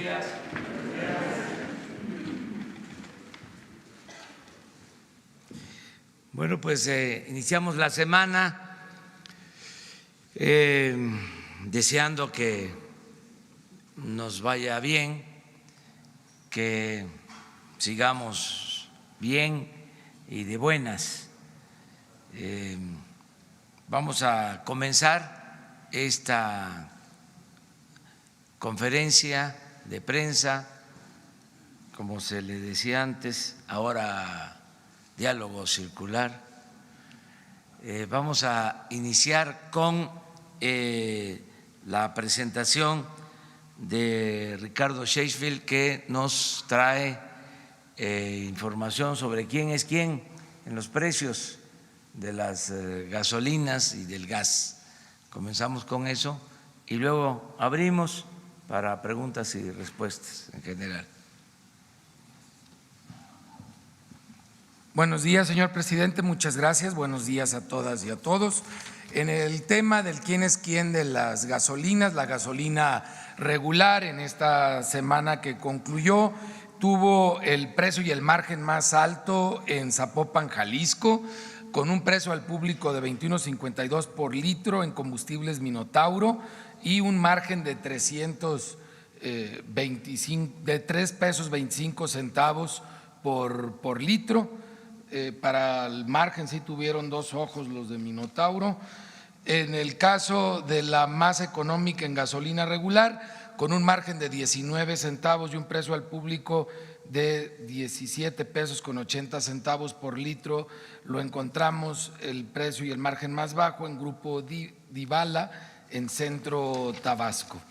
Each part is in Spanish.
días. Bueno, pues iniciamos la semana deseando que nos vaya bien, que sigamos bien y de buenas. Vamos a comenzar esta conferencia de prensa, como se le decía antes, ahora diálogo circular. Vamos a iniciar con la presentación de Ricardo Sheffield, que nos trae información sobre quién es quién en los precios de las gasolinas y del gas. Comenzamos con eso y luego abrimos para preguntas y respuestas en general. Buenos días, señor presidente, muchas gracias. Buenos días a todas y a todos. En el tema del quién es quién de las gasolinas, la gasolina regular en esta semana que concluyó tuvo el precio y el margen más alto en Zapopan, Jalisco, con un precio al público de 21.52 por litro en combustibles Minotauro y un margen de 3 pesos 25 centavos por litro. Para el margen sí tuvieron dos ojos los de Minotauro. En el caso de la más económica en gasolina regular, con un margen de 19 centavos y un precio al público de 17 pesos con 80 centavos por litro, lo encontramos el precio y el margen más bajo en Grupo Divala, en Centro Tabasco.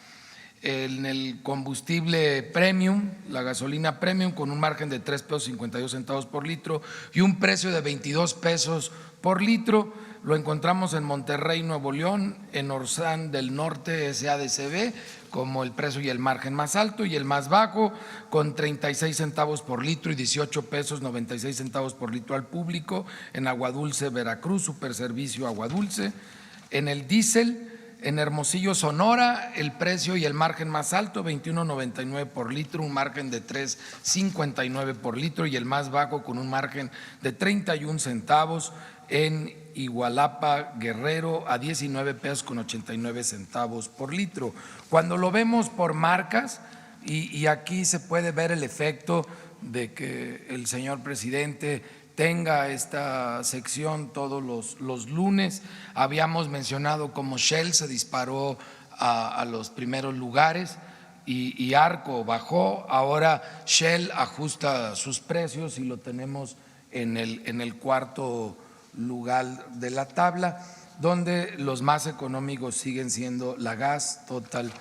En el combustible premium, la gasolina premium, con un margen de 3 pesos 52 centavos por litro y un precio de 22 pesos por litro, lo encontramos en Monterrey, Nuevo León, en Orsán del Norte, SADCB, como el precio y el margen más alto, y el más bajo con 36 centavos por litro y 18 pesos 96 centavos por litro al público, en Aguadulce, Veracruz, Superservicio Aguadulce. En el diésel, en Hermosillo, Sonora, el precio y el margen más alto, 21.99 por litro, un margen de 3.59 por litro, y el más bajo con un margen de 31 centavos en Igualapa, Guerrero, a 19 pesos con 89 centavos por litro. Cuando lo vemos por marcas, y aquí se puede ver el efecto de que el señor presidente tenga esta sección todos los lunes. Habíamos mencionado cómo Shell se disparó a los primeros lugares y Arco bajó. Ahora Shell ajusta sus precios y lo tenemos en el cuarto lugar de la tabla, donde los más económicos siguen siendo La Gas, Total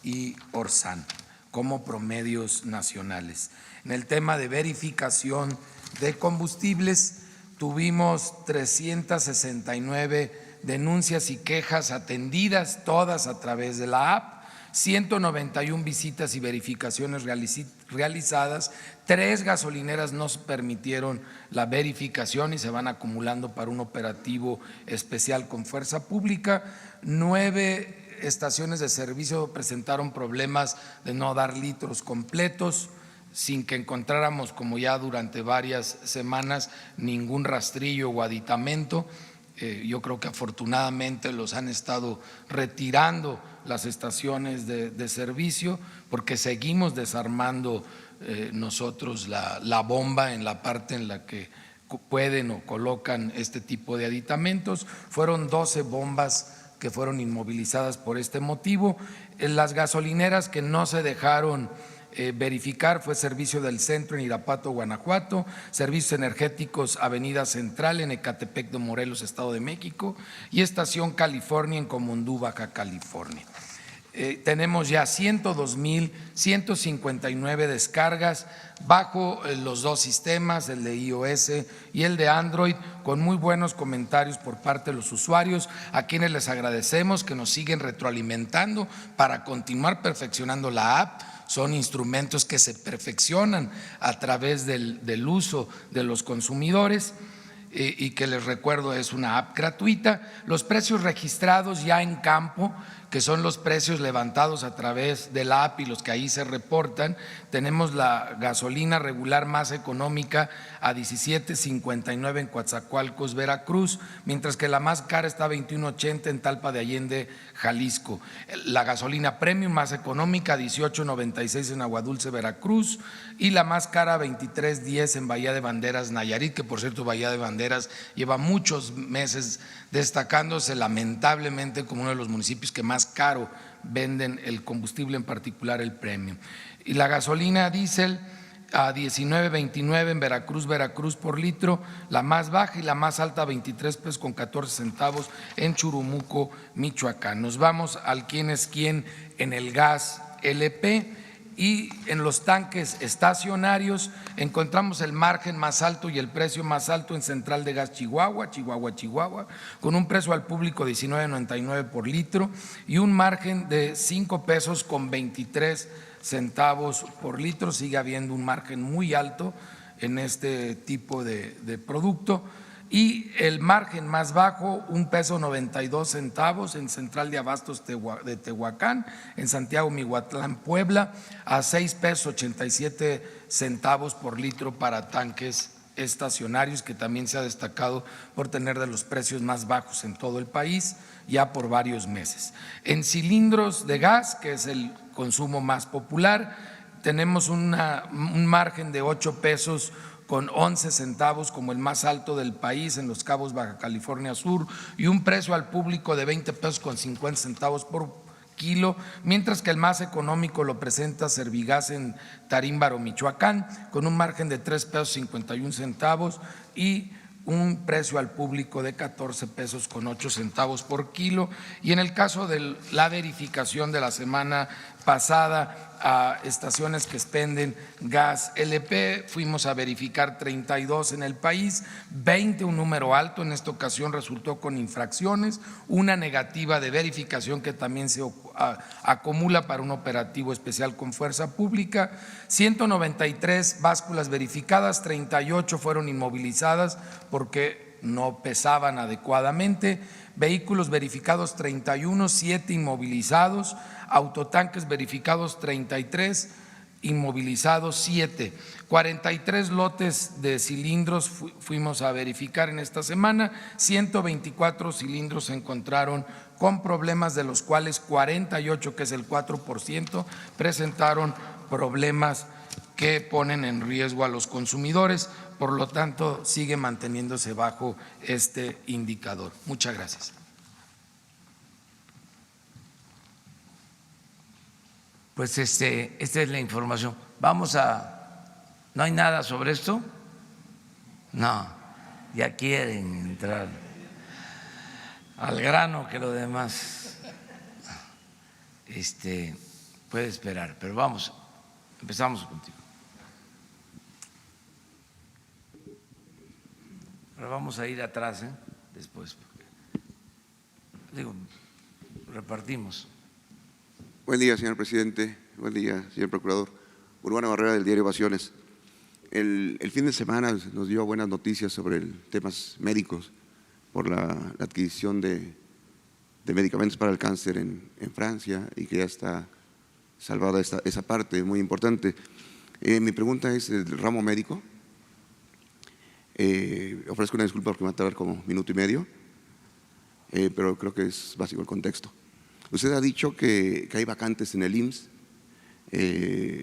y Orsan como promedios nacionales. En el tema de verificación de combustibles, tuvimos 369 denuncias y quejas atendidas, todas a través de la app, 191 visitas y verificaciones realizadas. 3 gasolineras no permitieron la verificación y se van acumulando para un operativo especial con fuerza pública. 9 estaciones de servicio presentaron problemas de no dar litros completos, sin que encontráramos, como ya durante varias semanas, ningún rastrillo o aditamento. Yo creo que afortunadamente los han estado retirando las estaciones de servicio, porque seguimos desarmando nosotros la bomba en la parte en la que pueden o colocan este tipo de aditamentos. Fueron 12 bombas que fueron inmovilizadas por este motivo. Las gasolineras que no se dejaron verificar fue Servicio del Centro en Irapuato, Guanajuato, Servicios Energéticos Avenida Central en Ecatepec de Morelos, Estado de México, y Estación California en Comondú, Baja California. Tenemos ya 102.159 descargas bajo los dos sistemas, el de iOS y el de Android, con muy buenos comentarios por parte de los usuarios, a quienes les agradecemos que nos siguen retroalimentando para continuar perfeccionando la app. Son instrumentos que se perfeccionan a través del uso de los consumidores y que les recuerdo es una app gratuita. Los precios registrados ya en campo, que son los precios levantados a través de la API, los que ahí se reportan. Tenemos la gasolina regular más económica a 17.59 en Coatzacoalcos, Veracruz, mientras que la más cara está a 21.80 en Talpa de Allende, Jalisco. La gasolina premium más económica 18.96 en Aguadulce, Veracruz, y la más cara 23.10 en Bahía de Banderas, Nayarit, que por cierto Bahía de Banderas lleva muchos meses destacándose lamentablemente como uno de los municipios que más caro venden el combustible, en particular el premium. Y la gasolina diésel a 19.29 en Veracruz por litro, la más baja, y la más alta 23 pesos con 14 centavos en Churumuco, Michoacán. Nos vamos al quién es quién en el gas LP. Y en los tanques estacionarios encontramos el margen más alto y el precio más alto en Central de Gas Chihuahua, con un precio al público de 19.99 por litro y un margen de 5 pesos con 23 centavos por litro. Sigue habiendo un margen muy alto en este tipo de producto. Y el margen más bajo, 1 peso 92 centavos en Central de Abastos de Tehuacán, en Santiago Mihuatlán, Puebla, a 6 pesos 87 centavos por litro para tanques estacionarios, que también se ha destacado por tener de los precios más bajos en todo el país ya por varios meses. En cilindros de gas, que es el consumo más popular, tenemos un margen de 8 pesos con 11 centavos como el más alto del país en Los Cabos, Baja California Sur, y un precio al público de 20 pesos con 50 centavos por kilo, mientras que el más económico lo presenta Servigas en Tarímbaro, Michoacán, con un margen de 3 pesos 51 centavos y un precio al público de 14 pesos con 8 centavos por kilo. Y en el caso de la verificación de la semana pasada a estaciones que expenden gas LP, fuimos a verificar 32 en el país, 20, un número alto. En esta ocasión resultó con infracciones, una negativa de verificación que también se acumula para un operativo especial con fuerza pública, 193 básculas verificadas, 38 fueron inmovilizadas porque no pesaban adecuadamente, vehículos verificados 31, 7 inmovilizados, autotanques verificados 33, inmovilizados 7, 43 lotes de cilindros fuimos a verificar en esta semana, 124 cilindros se encontraron con problemas, de los cuales 48, que es el 4%, presentaron problemas que ponen en riesgo a los consumidores. Por lo tanto, sigue manteniéndose bajo este indicador. Muchas gracias. Pues esta es la información. ¿No hay nada sobre esto? No, ya quieren entrar al grano, que lo demás puede esperar, pero empezamos contigo. Ahora vamos a ir atrás, después. Repartimos. Buen día, señor presidente. Buen día, señor procurador. Urbano Barrera, del diario Ovaciones. El fin de semana nos dio buenas noticias sobre temas médicos por la adquisición de medicamentos para el cáncer en Francia, y que ya está salvada esa parte muy importante. Mi pregunta es del ramo médico. Ofrezco una disculpa porque me va a tardar como minuto y medio, pero creo que es básico el contexto. Usted ha dicho que hay vacantes en el IMSS,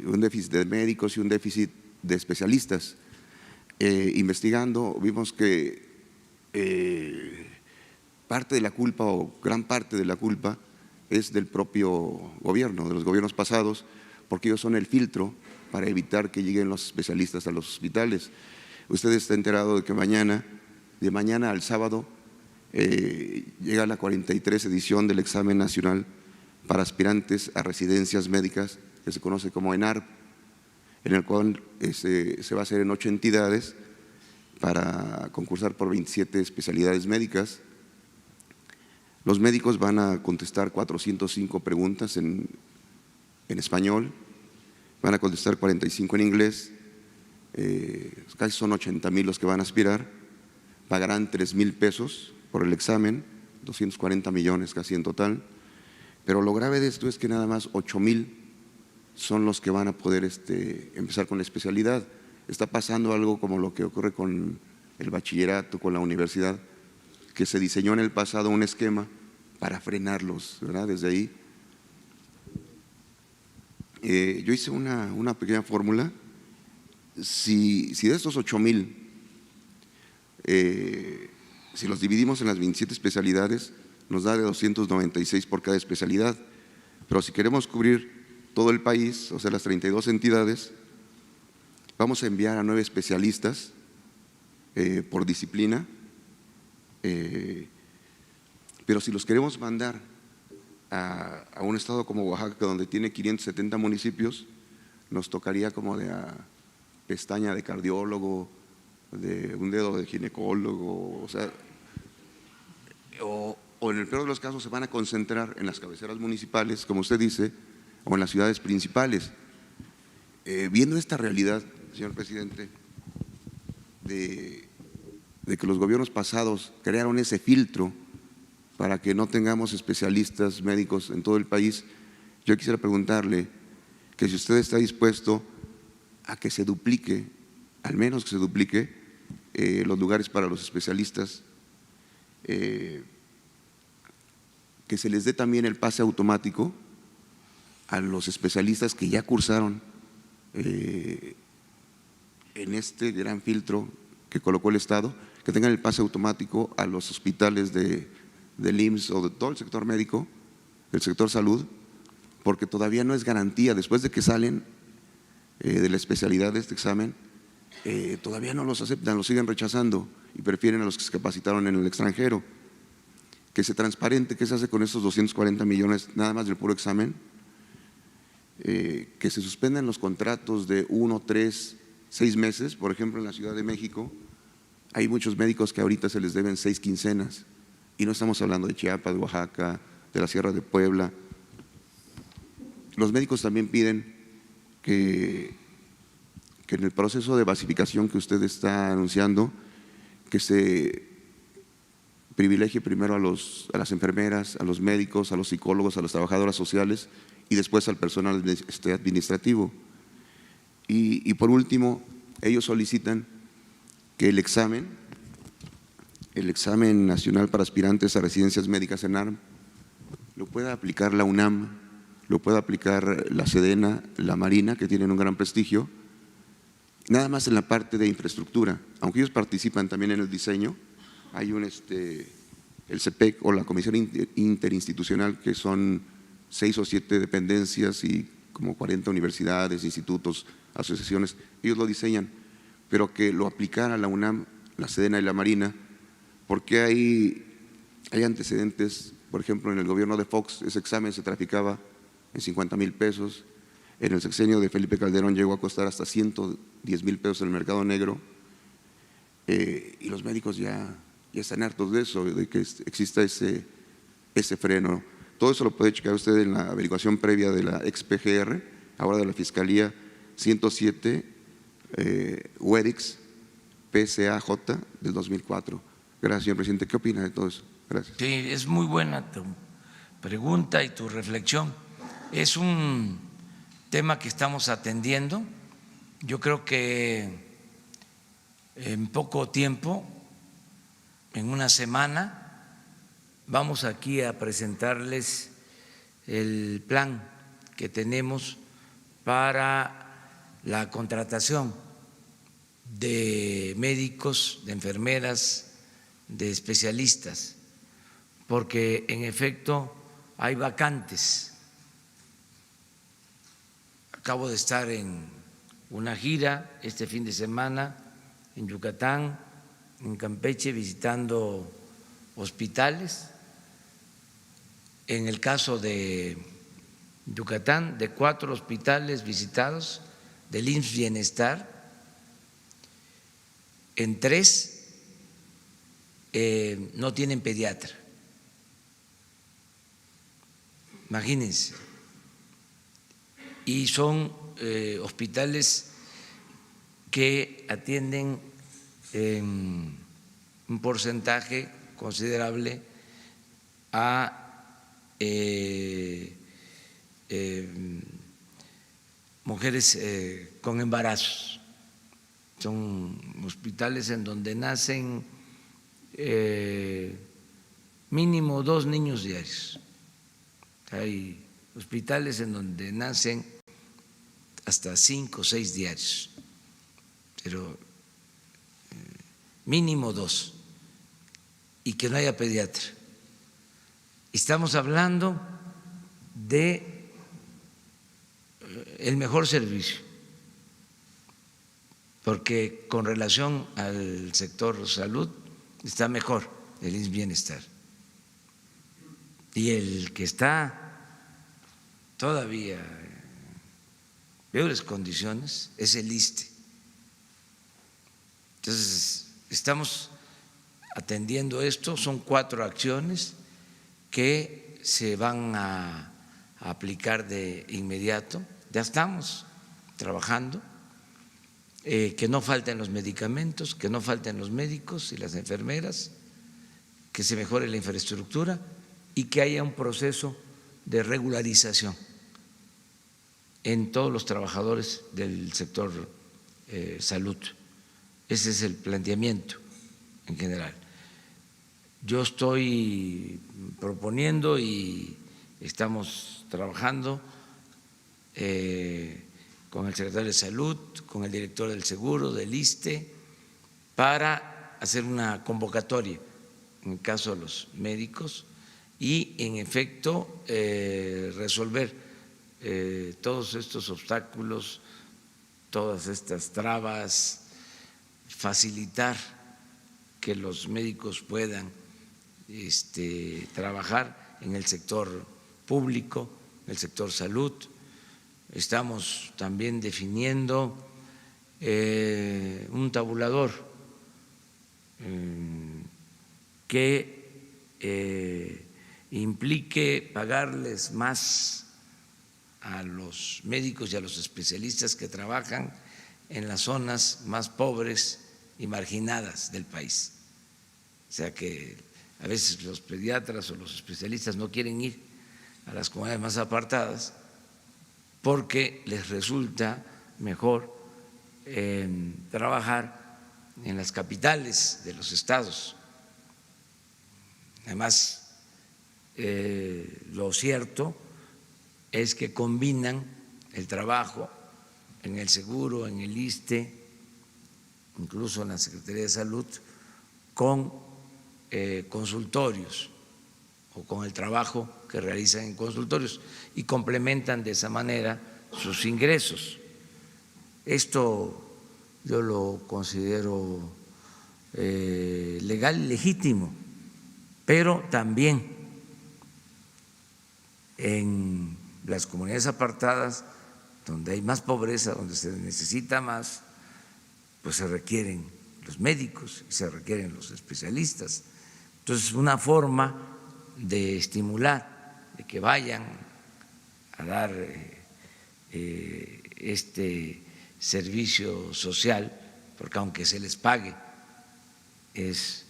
un déficit de médicos y un déficit de especialistas. Investigando vimos que parte de la culpa, o gran parte de la culpa, es del propio gobierno, de los gobiernos pasados, porque ellos son el filtro para evitar que lleguen los especialistas a los hospitales. Usted está enterado de que de mañana al sábado, llega la 43 edición del examen nacional para aspirantes a residencias médicas, que se conoce como ENARP, en el cual se va a hacer en 8 entidades para concursar por 27 especialidades médicas. Los médicos van a contestar 405 preguntas en español, van a contestar 45 en inglés, casi son 80,000 los que van a aspirar, pagarán 3,000 pesos por el examen, 240 millones casi en total, Pero lo grave de esto es que nada más 8,000 son los que van a poder empezar con la especialidad. Está pasando algo como lo que ocurre con el bachillerato, con la universidad, que se diseñó en el pasado un esquema para frenarlos, ¿verdad? Desde ahí. Yo hice una pequeña fórmula. Si de estos 8,000, si los dividimos en las 27 especialidades, nos da de 296 por cada especialidad. Pero si queremos cubrir todo el país, o sea, las 32 entidades, vamos a enviar a 9 especialistas por disciplina, pero si los queremos mandar a un estado como Oaxaca, donde tiene 570 municipios, nos tocaría como de a pestaña de cardiólogo, de un dedo de ginecólogo, o sea, o en el peor de los casos se van a concentrar en las cabeceras municipales, como usted dice, o en las ciudades principales. Viendo esta realidad, señor presidente, de que los gobiernos pasados crearon ese filtro para que no tengamos especialistas médicos en todo el país, yo quisiera preguntarle que si usted está dispuesto a que se duplique, al menos que se duplique, los lugares para los especialistas, que se les dé también el pase automático a los especialistas que ya cursaron en este gran filtro que colocó el Estado, que tengan el pase automático a los hospitales del IMSS o de todo el sector médico, del sector salud, porque todavía no es garantía, después de que salen de la especialidad de este examen, todavía no los aceptan, los siguen rechazando y prefieren a los que se capacitaron en el extranjero. Que se transparente qué se hace con estos 240 millones nada más del puro examen, que se suspendan los contratos de 1, 3, 6 meses. Por ejemplo, en la Ciudad de México hay muchos médicos que ahorita se les deben 6 quincenas, y no estamos hablando de Chiapas, de Oaxaca, de la Sierra de Puebla. Los médicos también piden que en el proceso de basificación que usted está anunciando, que se privilegie primero a las enfermeras, a los médicos, a los psicólogos, a las trabajadoras sociales y después al personal administrativo. Y por último, ellos solicitan que el examen nacional para aspirantes a residencias médicas ENARM lo pueda aplicar la UNAM, lo pueda aplicar la Sedena, la Marina, que tienen un gran prestigio, nada más en la parte de infraestructura, aunque ellos participan también en el diseño. Hay el CEPEC o la Comisión Interinstitucional, que son 6 o 7 dependencias y como 40 universidades, institutos, asociaciones, ellos lo diseñan, pero que lo aplicara la UNAM, la Sedena y la Marina, porque hay antecedentes. Por ejemplo, en el gobierno de Fox ese examen se traficaba en 50,000 pesos, en el sexenio de Felipe Calderón llegó a costar hasta 110,000 pesos en el mercado negro, y los médicos ya están hartos de eso, de que exista ese freno. Todo eso lo puede checar usted en la averiguación previa de la ex-PGR, ahora de la Fiscalía 107, UEDIX, PSAJ del 2004. Gracias, señor presidente. ¿Qué opina de todo eso? Gracias. Sí, es muy buena tu pregunta y tu reflexión. Es un tema que estamos atendiendo. Yo creo que en poco tiempo, en una semana, vamos aquí a presentarles el plan que tenemos para la contratación de médicos, de enfermeras, de especialistas, porque en efecto hay vacantes. Acabo de estar en una gira este fin de semana en Yucatán, en Campeche, visitando hospitales. En el caso de Yucatán, de 4 hospitales visitados del IMSS Bienestar, en 3 no tienen pediatra. Imagínense. Y son hospitales que atienden un porcentaje considerable a mujeres con embarazos. Son hospitales en donde nacen mínimo 2 niños diarios. Hay hospitales en donde nacen hasta 5 o 6 diarios, pero mínimo 2, y que no haya pediatra. Estamos hablando de el mejor servicio, porque con relación al sector salud está mejor el IMSS Bienestar. Y el que está todavía en peores condiciones es el ISSSTE. Entonces, estamos atendiendo esto, son 4 acciones que se van a aplicar de inmediato. Ya estamos trabajando, que no falten los medicamentos, que no falten los médicos y las enfermeras, que se mejore la infraestructura y que haya un proceso de regularización en todos los trabajadores del sector salud. Ese es el planteamiento en general. Yo estoy proponiendo y estamos trabajando con el secretario de Salud, con el director del Seguro, del ISSSTE, para hacer una convocatoria en el caso de los médicos y, en efecto, resolver todos estos obstáculos, todas estas trabas, facilitar que los médicos puedan trabajar en el sector público, en el sector salud. Estamos también definiendo un tabulador que implique pagarles más a los médicos y a los especialistas que trabajan en las zonas más pobres y marginadas del país. O sea que a veces los pediatras o los especialistas no quieren ir a las comunidades más apartadas porque les resulta mejor trabajar en las capitales de los estados. Además, lo cierto es que combinan el trabajo en el Seguro, en el ISSSTE, incluso en la Secretaría de Salud, con consultorios o con el trabajo que realizan en consultorios y complementan de esa manera sus ingresos. Esto yo lo considero legal y legítimo, pero también en las comunidades apartadas, donde hay más pobreza, donde se necesita más, pues se requieren los médicos y se requieren los especialistas. Entonces, una forma de estimular, de que vayan a dar este servicio social, porque aunque se les pague, es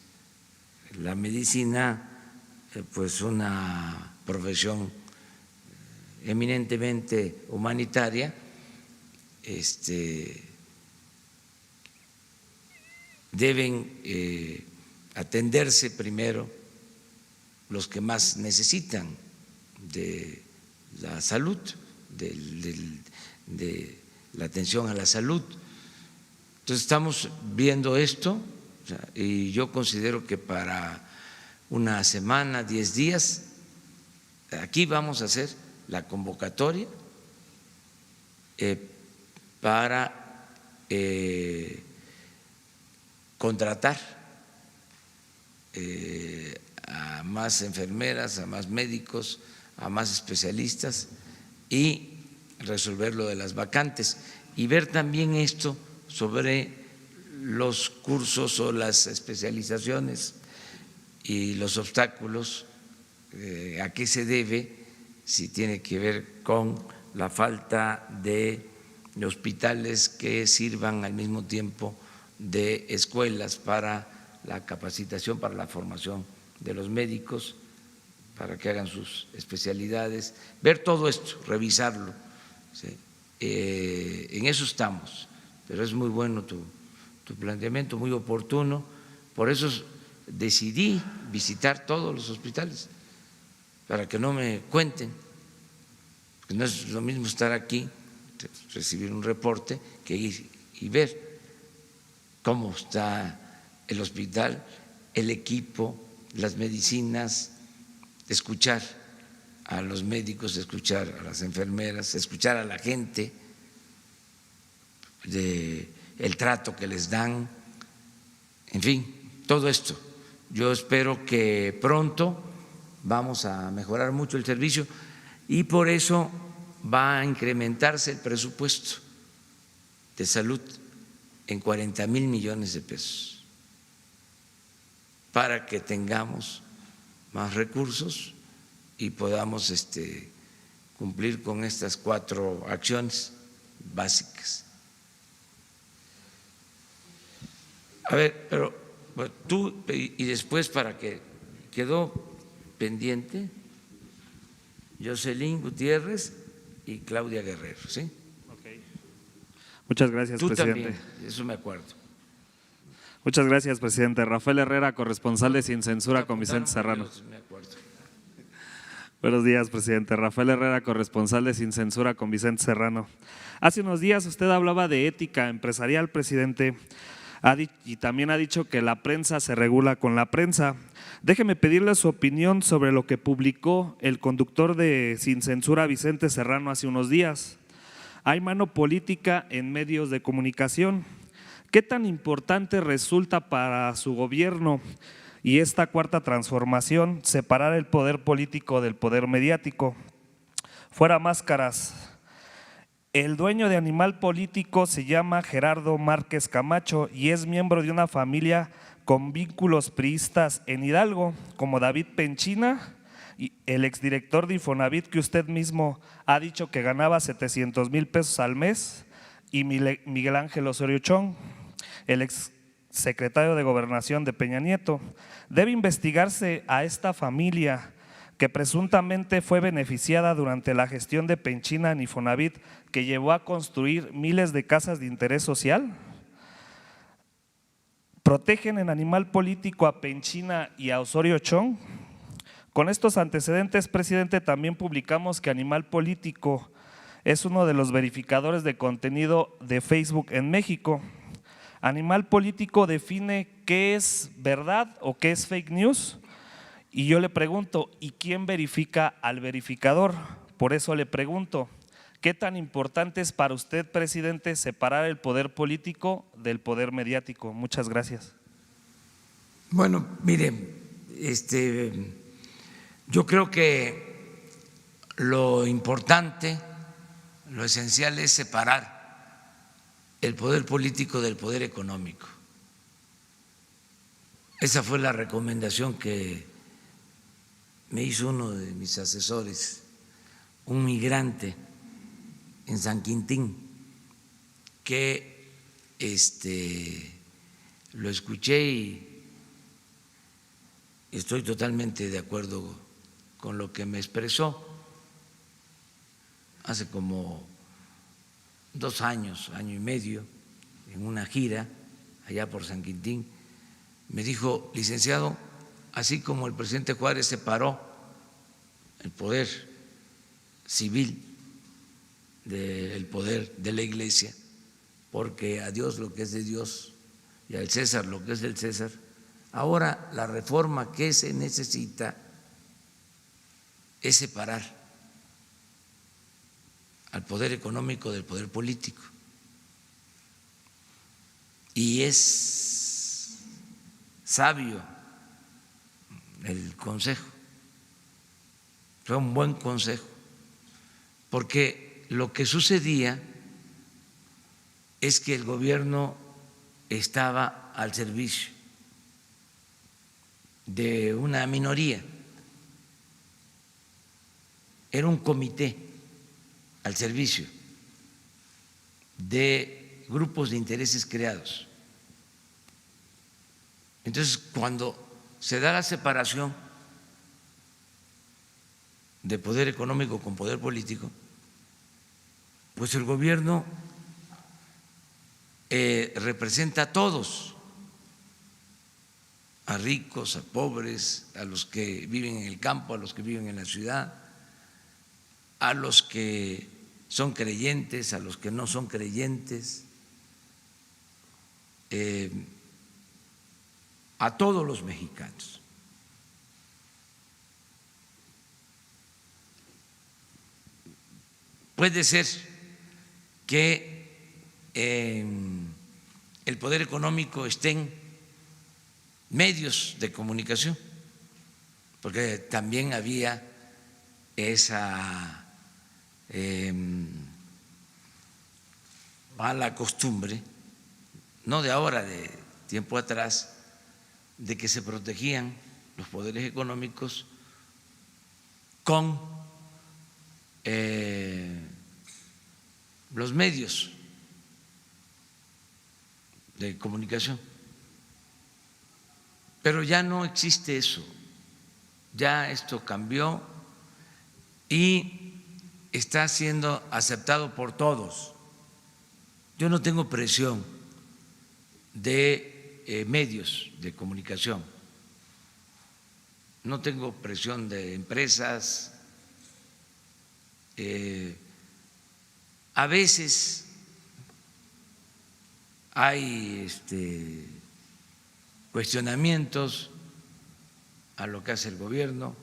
la medicina pues una profesión eminentemente humanitaria, deben atenderse primero los que más necesitan de la salud, de la atención a la salud. Entonces estamos viendo esto, o sea, y yo considero que para una semana, 10 días, aquí vamos a hacer la convocatoria para contratar a más enfermeras, a más médicos, a más especialistas y resolver lo de las vacantes y ver también esto sobre los cursos o las especializaciones y los obstáculos, a qué se debe, si tiene que ver con la falta de hospitales que sirvan al mismo tiempo de escuelas para la capacitación, para la formación de los médicos, para que hagan sus especialidades, ver todo esto, revisarlo. ¿Sí? En eso estamos, pero es muy bueno tu planteamiento, muy oportuno. Por eso decidí visitar todos los hospitales, para que no me cuenten, porque no es lo mismo estar aquí, recibir un reporte, que ir y ver cómo está el hospital, el equipo, las medicinas, escuchar a los médicos, escuchar a las enfermeras, escuchar a la gente, el trato que les dan, en fin, todo esto. Yo espero que pronto vamos a mejorar mucho el servicio y por eso va a incrementarse el presupuesto de salud en 40,000 millones de pesos para que tengamos más recursos y podamos cumplir con estas 4 acciones básicas. A ver, pero bueno, tú y después, para que quedó pendiente, Jocelyn Gutiérrez y Claudia Guerrero, ¿sí? Okay. Muchas gracias, tú presidente. También, eso me acuerdo. Muchas gracias, presidente. Rafael Herrera, corresponsal de Sin Censura con Vicente Serrano. Me acuerdo. Buenos días, presidente. Rafael Herrera, corresponsal de Sin Censura con Vicente Serrano. Hace unos días usted hablaba de ética empresarial, presidente, y también ha dicho que la prensa se regula con la prensa. Déjeme pedirle su opinión sobre lo que publicó el conductor de Sin Censura, Vicente Serrano, hace unos días. Hay mano política en medios de comunicación. ¿Qué tan importante resulta para su gobierno y esta cuarta transformación separar el poder político del poder mediático? Fuera máscaras. El dueño de Animal Político se llama Gerardo Márquez Camacho y es miembro de una familia con vínculos priistas en Hidalgo, como David Penchina, el exdirector de Infonavit, que usted mismo ha dicho que ganaba 700,000 pesos al mes, y Miguel Ángel Osorio Chong, el exsecretario de Gobernación de Peña Nieto. Debe investigarse a esta familia que presuntamente fue beneficiada durante la gestión de Penchina en Infonavit, que llevó a construir miles de casas de interés social. ¿Protegen en Animal Político a Penchina y a Osorio Chong? Con estos antecedentes, presidente, también publicamos que Animal Político es uno de los verificadores de contenido de Facebook en México. Animal Político define qué es verdad o qué es fake news. Y yo le pregunto, ¿y quién verifica al verificador? Por eso le pregunto, ¿qué tan importante es para usted, presidente, separar el poder político del poder mediático? Muchas gracias. Bueno, miren, yo creo que lo importante, lo esencial es separar el poder político del poder económico. Esa fue la recomendación que me hizo uno de mis asesores, un migrante en San Quintín, que lo escuché y estoy totalmente de acuerdo con lo que me expresó hace como 2 años, año y medio, en una gira allá por San Quintín. Me dijo, licenciado, así como el presidente Juárez separó el poder civil del poder de la Iglesia, porque a Dios lo que es de Dios y al César lo que es del César, ahora la reforma que se necesita es separar al poder económico del poder político. Y es sabio el consejo, fue un buen consejo, porque lo que sucedía es que el gobierno estaba al servicio de una minoría, era un comité al servicio de grupos de intereses creados. Entonces, cuando se da la separación de poder económico con poder político, pues el gobierno representa a todos, a ricos, a pobres, a los que viven en el campo, a los que viven en la ciudad, a los que son creyentes, a los que no son creyentes, a todos los mexicanos. Puede ser que el poder económico estén medios de comunicación, porque también había esa mala costumbre, no de ahora, de tiempo atrás, de que se protegían los poderes económicos con los medios de comunicación. Pero ya no existe eso, ya esto cambió y está siendo aceptado por todos. Yo no tengo presión de medios de comunicación, no tengo presión de empresas. A veces hay cuestionamientos a lo que hace el gobierno,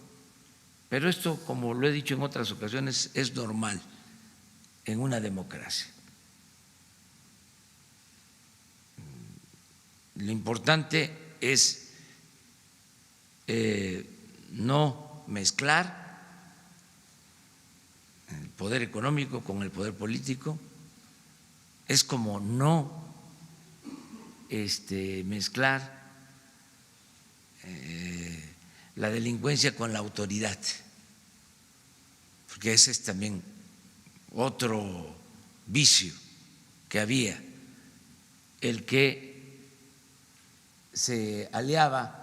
pero esto, como lo he dicho en otras ocasiones, es normal en una democracia. Lo importante es no mezclar el poder económico con el poder político, es como no mezclar la delincuencia con la autoridad, porque ese es también otro vicio que había, el que se aliaba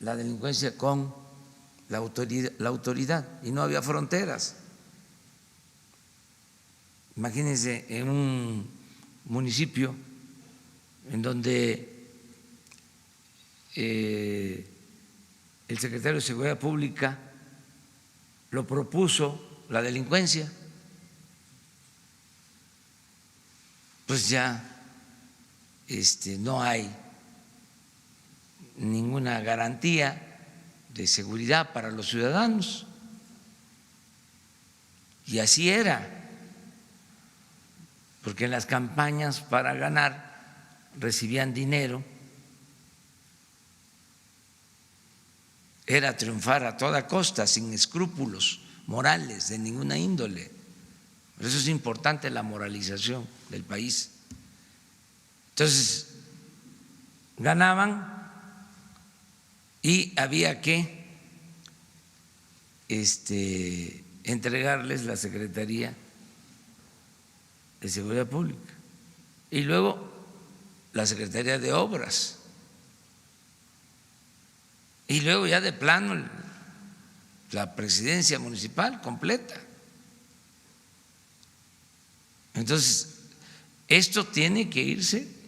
la delincuencia con la autoridad y no había fronteras. Imagínense en un municipio en donde el secretario de Seguridad Pública lo propuso la delincuencia, pues ya no hay ninguna garantía de seguridad para los ciudadanos. Y así era, porque en las campañas para ganar recibían dinero, era triunfar a toda costa, sin escrúpulos morales de ninguna índole. Por eso es importante la moralización del país. Entonces, ganaban y había que entregarles la Secretaría de Seguridad Pública y luego la Secretaría de Obras y luego ya de plano la presidencia municipal completa. Entonces, esto tiene que irse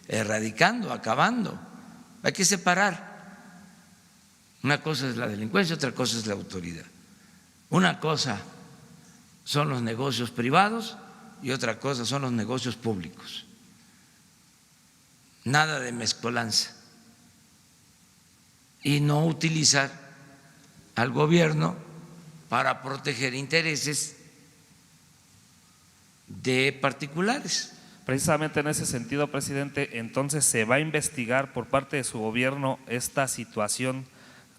erradicando, acabando. Hay que separar. Una cosa es la delincuencia, otra cosa es la autoridad. Una cosa son los negocios privados y otra cosa son los negocios públicos. Nada de mezcolanza. Y no utilizar al gobierno para proteger intereses de particulares. Precisamente en ese sentido, presidente, entonces se va a investigar por parte de su gobierno esta situación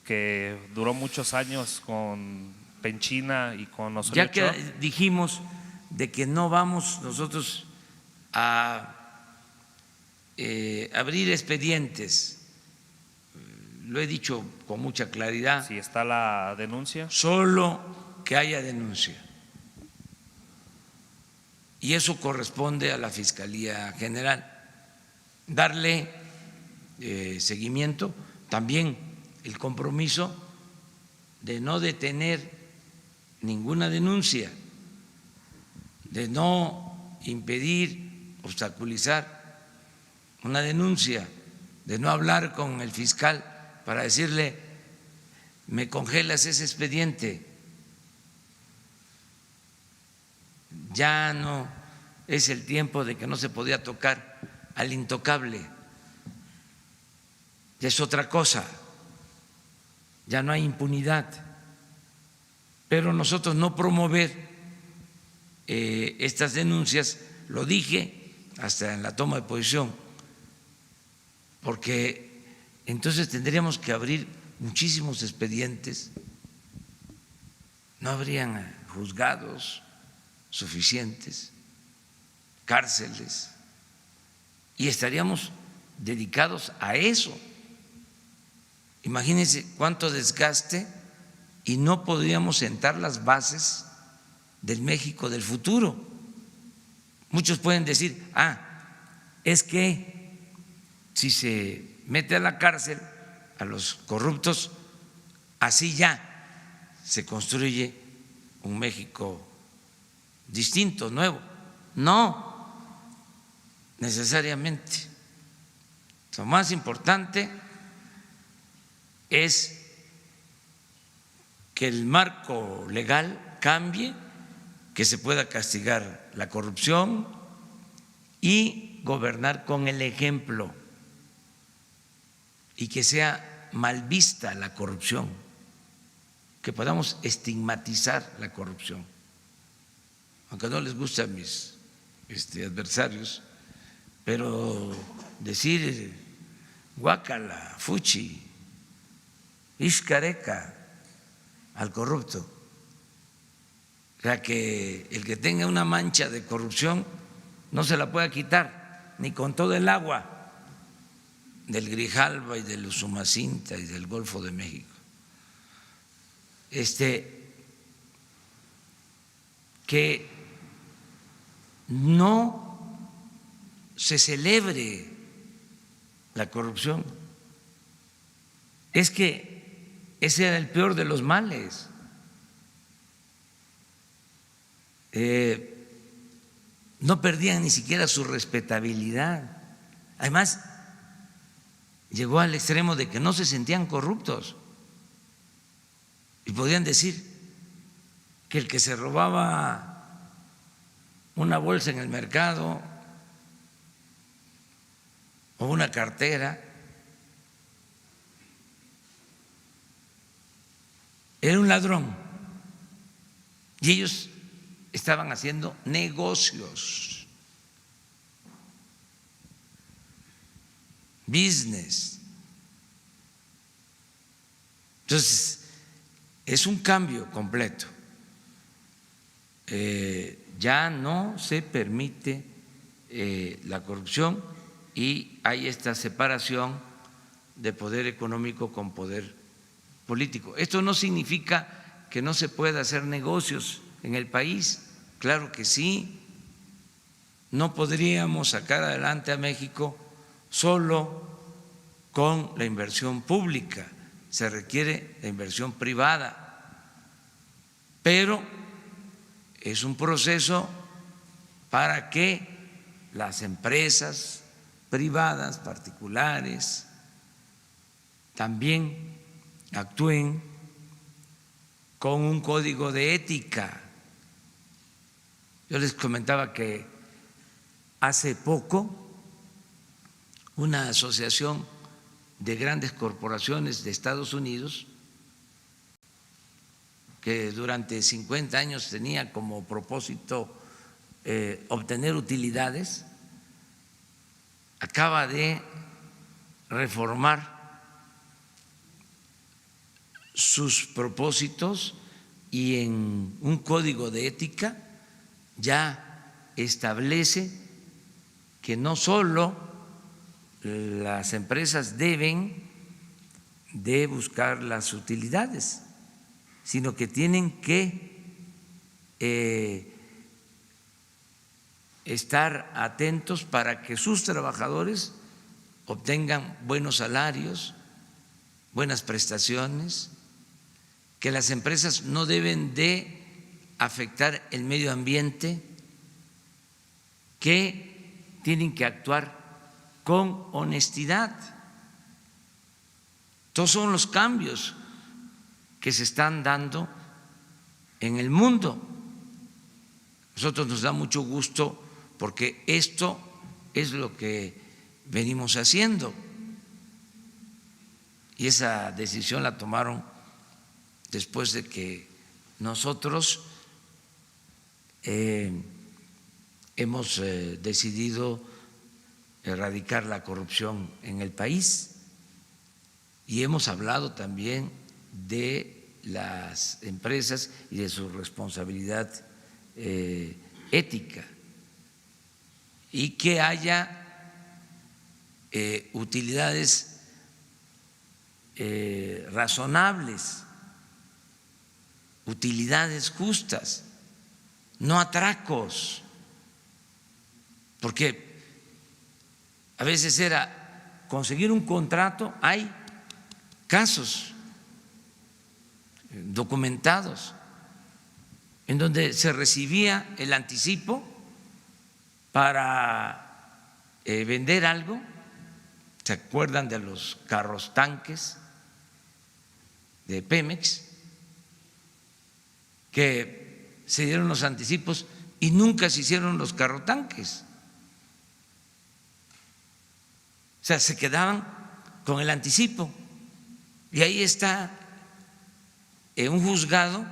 que duró muchos años con Penchina y con Osorio Ochoa. Ya que dijimos de que no vamos nosotros a abrir expedientes, lo he dicho con mucha claridad. Si está la denuncia. Solo que haya denuncia. Y eso corresponde a la Fiscalía General. Darle seguimiento, también el compromiso de no detener ninguna denuncia, de no impedir, obstaculizar una denuncia, de no hablar con el fiscal para decirle, me congelas ese expediente. Ya no es el tiempo de que no se podía tocar al intocable, ya es otra cosa, ya no hay impunidad. Pero nosotros no promover estas denuncias, lo dije hasta en la toma de posición, porque entonces tendríamos que abrir muchísimos expedientes, no habrían juzgados suficientes, cárceles, y estaríamos dedicados a eso. Imagínense cuánto desgaste y no podríamos sentar las bases del México del futuro. Muchos pueden decir, es que si se mete a la cárcel a los corruptos, así ya se construye un México distinto, nuevo. No, necesariamente. Lo más importante es que el marco legal cambie, que se pueda castigar la corrupción y gobernar con el ejemplo, y que sea mal vista la corrupción, que podamos estigmatizar la corrupción, aunque no les guste a mis adversarios, pero decir guácala, fuchi, iscareca al corrupto, o sea, que el que tenga una mancha de corrupción no se la pueda quitar ni con todo el agua del Grijalba y del Usumacinta y del Golfo de México. Que no se celebre la corrupción. Es que ese era el peor de los males. No perdían ni siquiera su respetabilidad. Además, llegó al extremo de que no se sentían corruptos y podían decir que el que se robaba una bolsa en el mercado o una cartera era un ladrón, y ellos estaban haciendo negocios, business. Entonces, es un cambio completo. Ya no se permite la corrupción y hay esta separación de poder económico con poder político. Esto no significa que no se pueda hacer negocios en el país, claro que sí. No podríamos sacar adelante a México solo con la inversión pública, se requiere la inversión privada, pero es un proceso para que las empresas privadas, particulares, también actúen con un código de ética. Yo les comentaba que hace poco una asociación de grandes corporaciones de Estados Unidos, que durante 50 años tenía como propósito obtener utilidades, acaba de reformar sus propósitos y en un código de ética ya establece que no solo las empresas deben de buscar las utilidades, sino que tienen que estar atentos para que sus trabajadores obtengan buenos salarios, buenas prestaciones, que las empresas no deben de afectar el medio ambiente, que tienen que actuar con honestidad. Todos son los cambios que se están dando en el mundo. Nosotros nos da mucho gusto porque esto es lo que venimos haciendo. Y esa decisión la tomaron después de que nosotros hemos decidido erradicar la corrupción en el país y hemos hablado también de las empresas y de su responsabilidad ética y que haya utilidades razonables, utilidades justas, no atracos, porque a veces era conseguir un contrato, hay casos documentados en donde se recibía el anticipo para vender algo. ¿Se acuerdan de los carros tanques de Pemex? Que se dieron los anticipos y nunca se hicieron los carrotanques. O sea, se quedaban con el anticipo. Y ahí está en un juzgado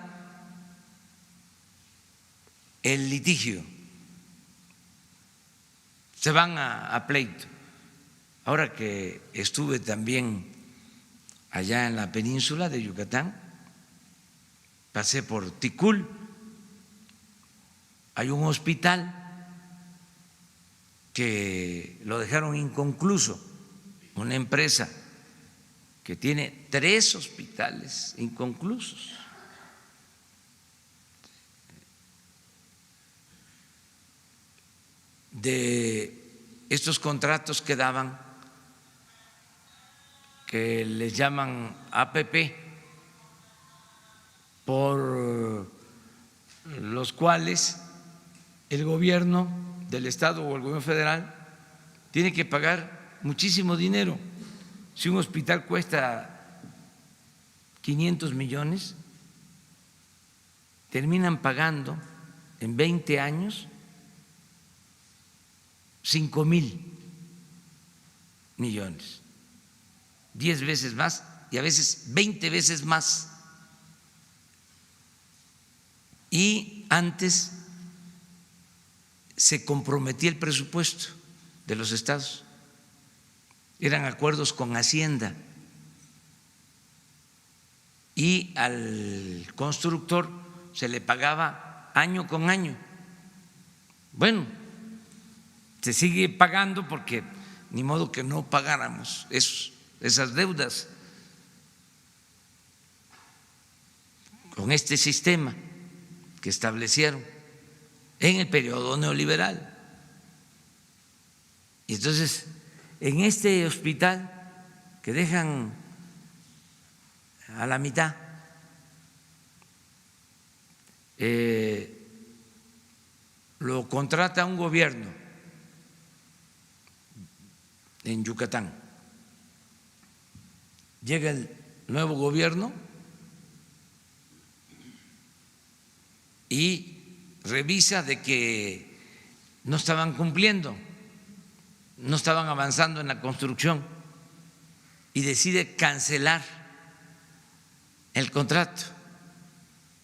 el litigio. Se van a pleito. Ahora que estuve también allá en la península de Yucatán, pasé por Ticul, hay un hospital que lo dejaron inconcluso, una empresa que tiene 3 hospitales inconclusos. De estos contratos que daban, que les llaman APP, por los cuales el gobierno del Estado o el gobierno federal tiene que pagar muchísimo dinero. Si un hospital cuesta 500 millones, terminan pagando en 20 años 5,000 millones, 10 veces más y a veces 20 veces más. Y antes se comprometía el presupuesto de los estados, eran acuerdos con Hacienda y al constructor se le pagaba año con año. Bueno, se sigue pagando porque ni modo que no pagáramos esas deudas con este sistema que establecieron en el periodo neoliberal. Y entonces, en este hospital que dejan a la mitad, lo contrata un gobierno en Yucatán. Llega el nuevo gobierno y revisa de que no estaban cumpliendo, no estaban avanzando en la construcción y decide cancelar el contrato.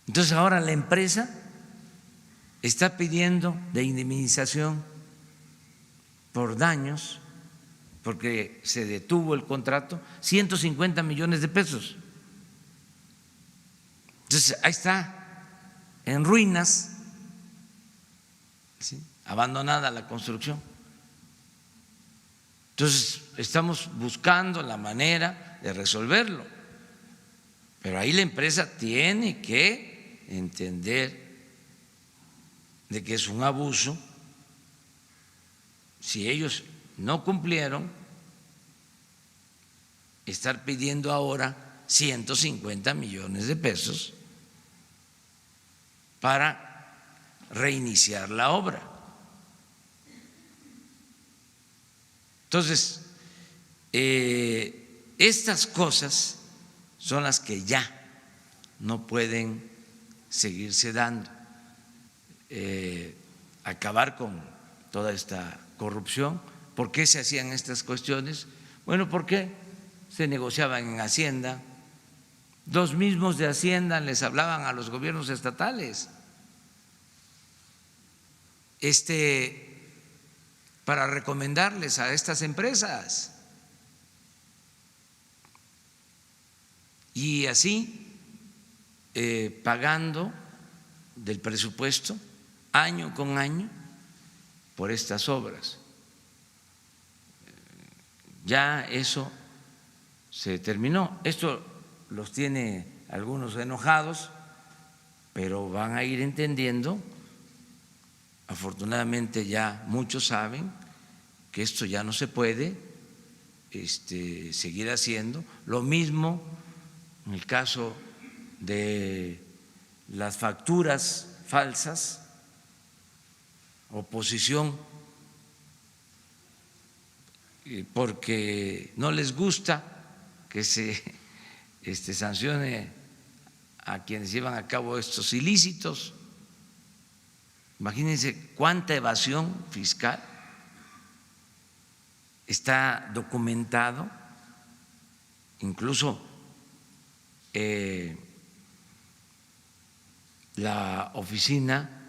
Entonces ahora la empresa está pidiendo de indemnización por daños, porque se detuvo el contrato, 150 millones de pesos. Entonces ahí está, en ruinas, ¿sí?, abandonada la construcción. Entonces estamos buscando la manera de resolverlo, pero ahí la empresa tiene que entender de que es un abuso. Si ellos no cumplieron, estar pidiendo ahora 150 millones de pesos para reiniciar la obra. Entonces, estas cosas son las que ya no pueden seguirse dando. Acabar con toda esta corrupción. ¿Por qué se hacían estas cuestiones? Bueno, porque se negociaban en Hacienda, los mismos de Hacienda les hablaban a los gobiernos estatales para recomendarles a estas empresas. Y así, pagando del presupuesto año con año por estas obras. Ya eso se terminó. Esto los tiene algunos enojados, pero van a ir entendiendo. Afortunadamente ya muchos saben que esto ya no se puede seguir haciendo. Lo mismo en el caso de las facturas falsas, oposición, porque no les gusta que se sancione a quienes llevan a cabo estos ilícitos. Imagínense cuánta evasión fiscal está documentado, incluso la Oficina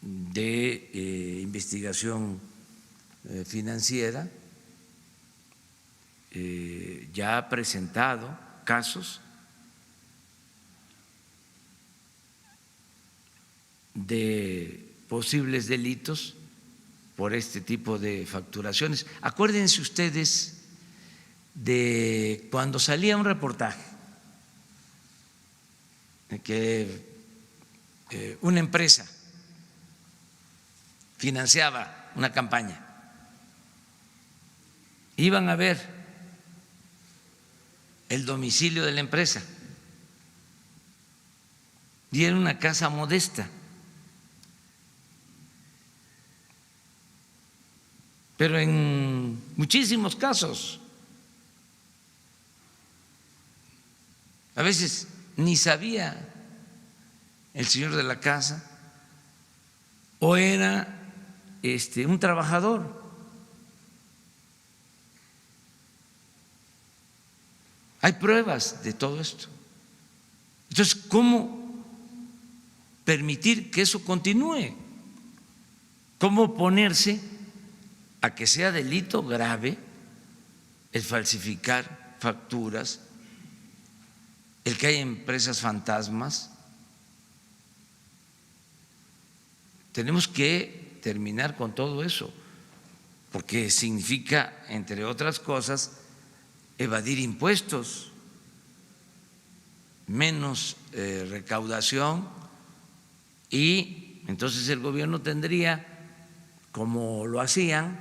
de Investigación Financiera ya ha presentado casos de posibles delitos por este tipo de facturaciones. Acuérdense ustedes de cuando salía un reportaje de que una empresa financiaba una campaña, iban a ver el domicilio de la empresa y era una casa modesta, pero en muchísimos casos a veces ni sabía el señor de la casa o era un trabajador. Hay pruebas de todo esto. Entonces, ¿cómo permitir que eso continúe? ¿Cómo oponerse a que sea delito grave el falsificar facturas, el que haya empresas fantasmas? Tenemos que terminar con todo eso, porque significa, entre otras cosas, evadir impuestos, menos recaudación, y entonces el gobierno tendría, como lo hacían,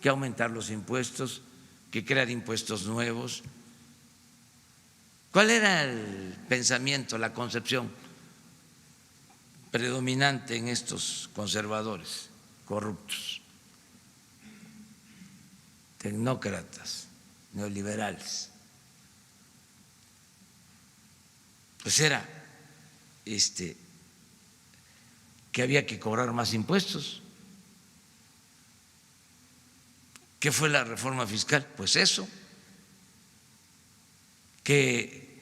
que aumentar los impuestos, que crear impuestos nuevos. ¿Cuál era el pensamiento, la concepción predominante en estos conservadores corruptos, tecnócratas, neoliberales? Pues era que había que cobrar más impuestos. ¿Qué fue la reforma fiscal? Pues eso, que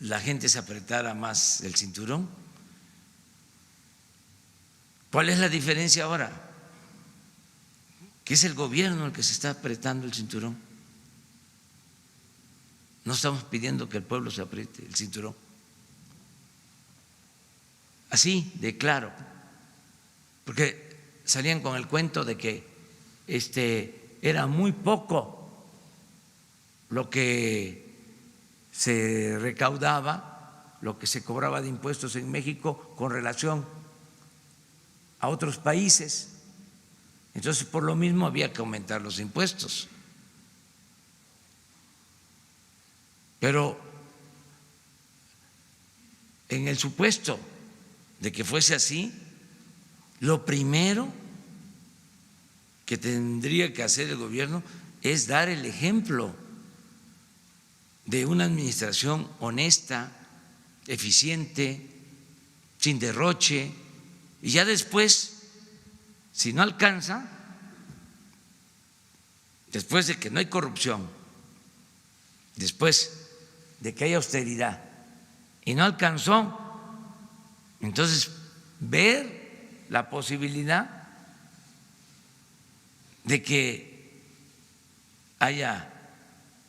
la gente se apretara más el cinturón. ¿Cuál es la diferencia ahora? Que es el gobierno el que se está apretando el cinturón. No estamos pidiendo que el pueblo se apriete el cinturón. Así de claro, porque salían con el cuento de que era muy poco lo que se recaudaba, lo que se cobraba de impuestos en México con relación a otros países. Entonces, por lo mismo había que aumentar los impuestos. Pero en el supuesto de que fuese así, lo primero que tendría que hacer el gobierno es dar el ejemplo de una administración honesta, eficiente, sin derroche, y ya después, si no alcanza, después de que no hay corrupción, después de que hay austeridad y no alcanzó, entonces ver la posibilidad de que haya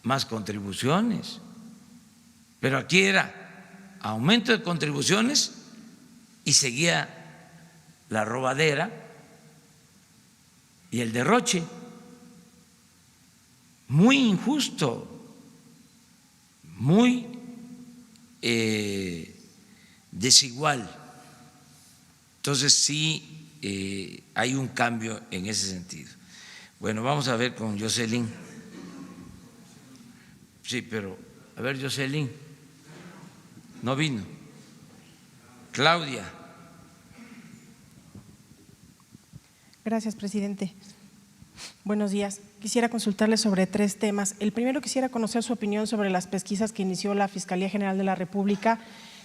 más contribuciones. Pero aquí era aumento de contribuciones y seguía la robadera y el derroche. Muy injusto, muy desigual. Entonces sí hay un cambio en ese sentido. Bueno, vamos a ver con Jocelyn. Sí, pero a ver, Jocelyn, no vino. Claudia. Gracias, presidente. Buenos días. Quisiera consultarle sobre 3 temas. El primero, quisiera conocer su opinión sobre las pesquisas que inició la Fiscalía General de la República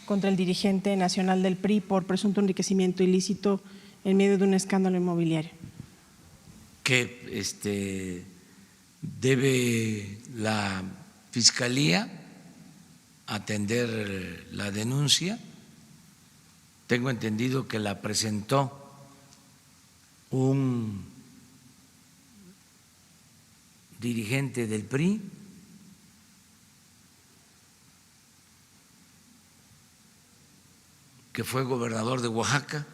contra el dirigente nacional del PRI por presunto enriquecimiento ilícito en medio de un escándalo inmobiliario. Que debe la Fiscalía atender la denuncia. Tengo entendido que la presentó un dirigente del PRI que fue gobernador de Oaxaca,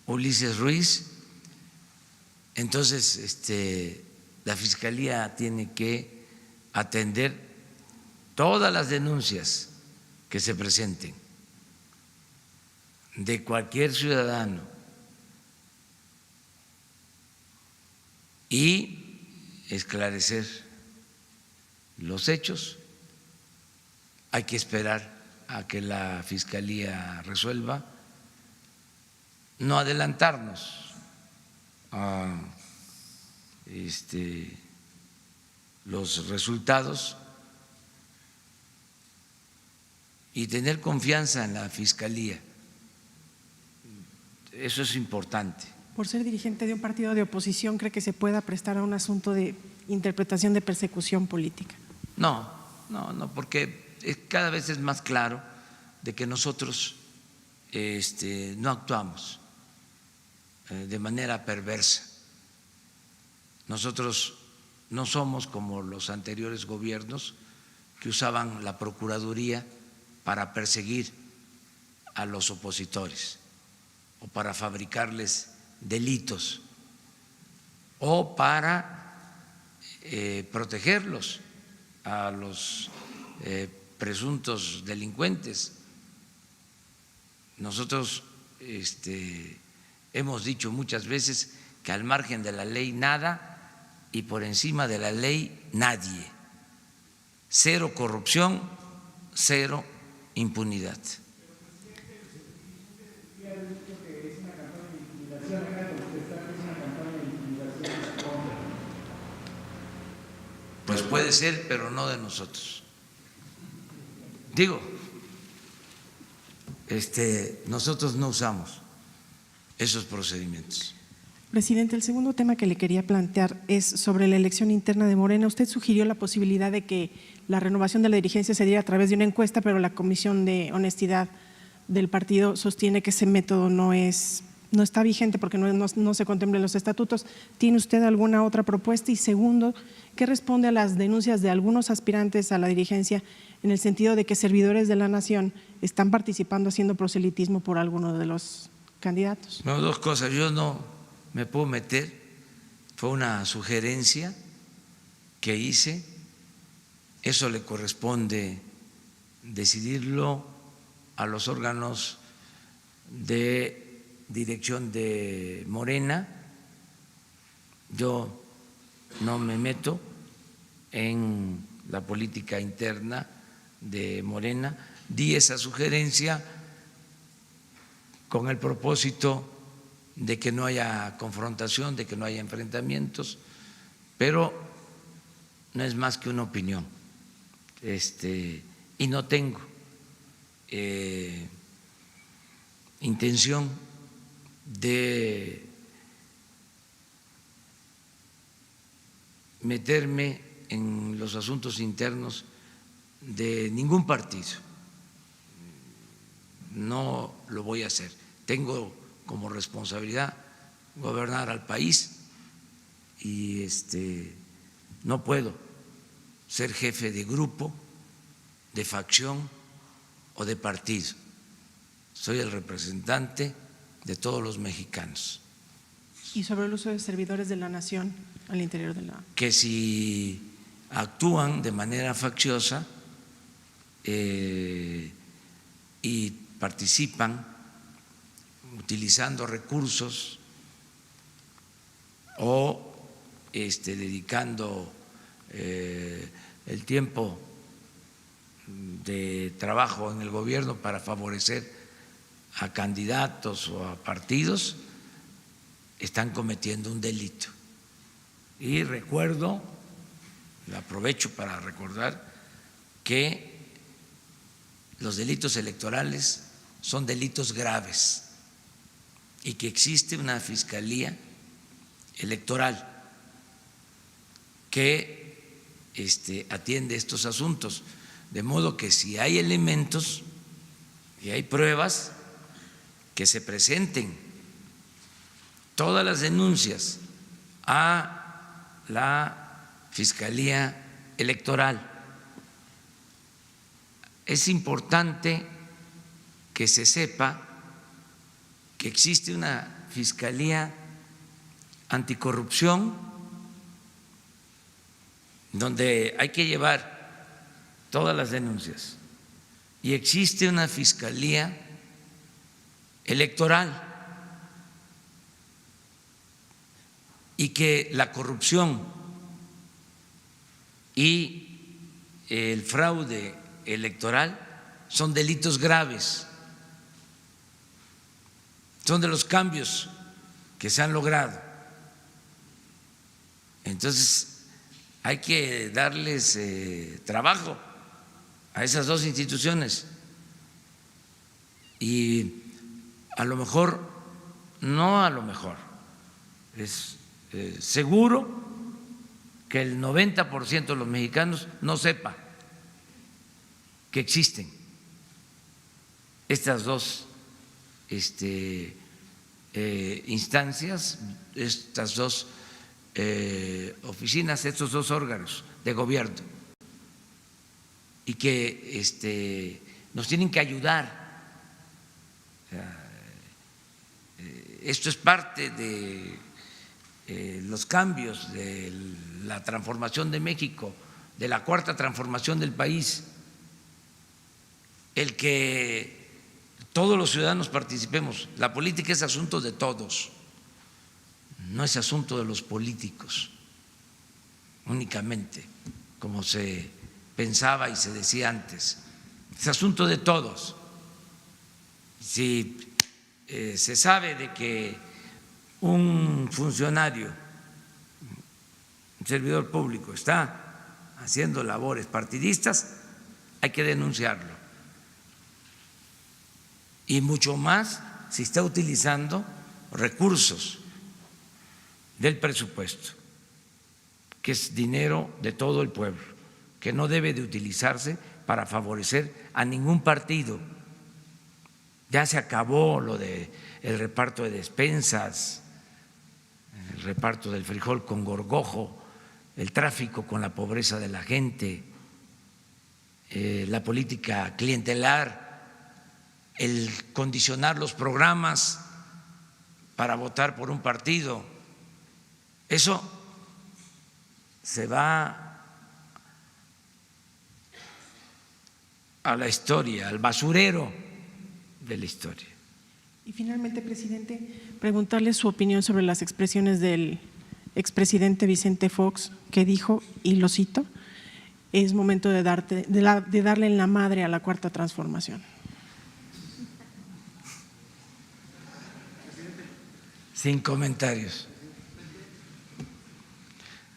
Ulises Ruiz. Entonces, la Fiscalía tiene que atender todas las denuncias que se presenten de cualquier ciudadano y esclarecer los hechos. Hay que esperar a que la Fiscalía resuelva, no adelantarnos a los resultados y tener confianza en la Fiscalía. Eso es importante. Por ser dirigente de un partido de oposición, ¿cree que se pueda prestar a un asunto de interpretación de persecución política? No, porque cada vez es más claro de que nosotros no actuamos de manera perversa. Nosotros no somos como los anteriores gobiernos que usaban la Procuraduría para perseguir a los opositores o para fabricarles delitos o para protegerlos a los presuntos delincuentes. Nosotros hemos dicho muchas veces que al margen de la ley nada y por encima de la ley nadie. Cero corrupción, cero impunidad. Pues puede ser, pero no de nosotros. Digo, nosotros no usamos esos procedimientos. Presidente, el segundo tema que le quería plantear es sobre la elección interna de Morena. Usted sugirió la posibilidad de que la renovación de la dirigencia se diera a través de una encuesta, pero la Comisión de Honestidad del partido sostiene que ese método no está vigente porque no se contempla en los estatutos. ¿Tiene usted alguna otra propuesta? Y segundo, ¿qué responde a las denuncias de algunos aspirantes a la dirigencia en el sentido de que servidores de la nación están participando haciendo proselitismo por alguno de los candidatos? No, 2 cosas. Yo no me puedo meter, fue una sugerencia que hice, eso le corresponde decidirlo a los órganos de dirección de Morena. Yo no me meto en la política interna de Morena. Di esa sugerencia con el propósito de que no haya confrontación, de que no haya enfrentamientos, pero no es más que una opinión. Y no tengo intención de meterme en los asuntos internos de ningún partido. No lo voy a hacer. Tengo como responsabilidad gobernar al país y no puedo ser jefe de grupo, de facción o de partido. Soy el representante de todos los mexicanos. Y sobre el uso de servidores de la nación al interior de la… Que si actúan de manera facciosa y participan utilizando recursos o dedicando el tiempo de trabajo en el gobierno para favorecer a candidatos o a partidos, están cometiendo un delito. Y recuerdo, aprovecho para recordar que los delitos electorales son delitos graves y que existe una fiscalía electoral que atiende estos asuntos, de modo que si hay elementos y hay pruebas, que se presenten todas las denuncias a la Fiscalía Electoral. Es importante que se sepa que existe una Fiscalía Anticorrupción donde hay que llevar todas las denuncias y existe una Fiscalía Electoral y que la corrupción y el fraude electoral son delitos graves, son de los cambios que se han logrado. Entonces hay que darles trabajo a esas dos instituciones y a lo mejor, no a lo mejor, es seguro que el 90% de los mexicanos no sepa que existen estas dos instancias, estas dos oficinas, estos dos órganos de gobierno y que nos tienen que ayudar. Esto es parte de los cambios, de la transformación de México, de la cuarta transformación del país, el que todos los ciudadanos participemos. La política es asunto de todos, no es asunto de los políticos únicamente, como se pensaba y se decía antes, es asunto de todos. Si se sabe de que un funcionario, un servidor público está haciendo labores partidistas, hay que denunciarlo. Y mucho más si está utilizando recursos del presupuesto, que es dinero de todo el pueblo, que no debe de utilizarse para favorecer a ningún partido. Ya se acabó lo de el reparto de despensas, el reparto del frijol con gorgojo, el tráfico con la pobreza de la gente, la política clientelar, el condicionar los programas para votar por un partido. Eso se va a la historia, al basurero de la historia. Y finalmente, presidente, preguntarle su opinión sobre las expresiones del expresidente Vicente Fox, que dijo, y lo cito, es momento de darle en la madre a la Cuarta Transformación. Sin comentarios.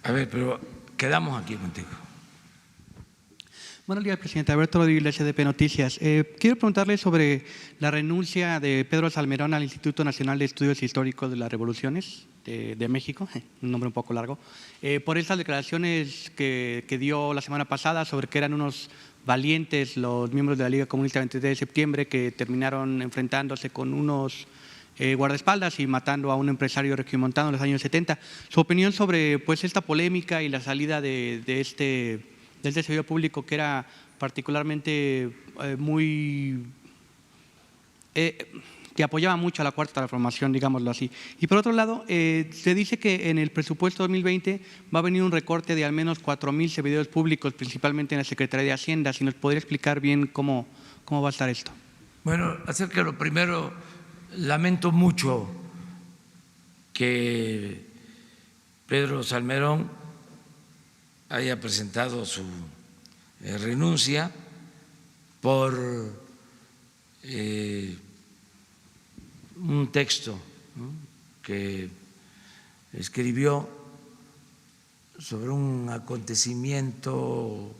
A ver, pero quedamos aquí contigo. Buenos días, presidente. Alberto Rodríguez, SDP Noticias. Quiero preguntarle sobre la renuncia de Pedro Salmerón al Instituto Nacional de Estudios Históricos de las Revoluciones de México, un nombre un poco largo, por estas declaraciones que dio la semana pasada sobre que eran unos valientes los miembros de la Liga Comunista 23 de septiembre que terminaron enfrentándose con unos guardaespaldas y matando a un empresario regiomontano en los años 70. Su opinión sobre pues, esta polémica y la salida de este servidor público que era particularmente que apoyaba mucho a la Cuarta Transformación, digámoslo así. Y por otro lado, se dice que en el presupuesto 2020 va a venir un recorte de al menos 4,000 servidores públicos, principalmente en la Secretaría de Hacienda. Si nos podría explicar bien cómo va a estar esto. Bueno, acerca de lo primero, lamento mucho que Pedro Salmerón haya presentado su renuncia por un texto, ¿no?, que escribió sobre un acontecimiento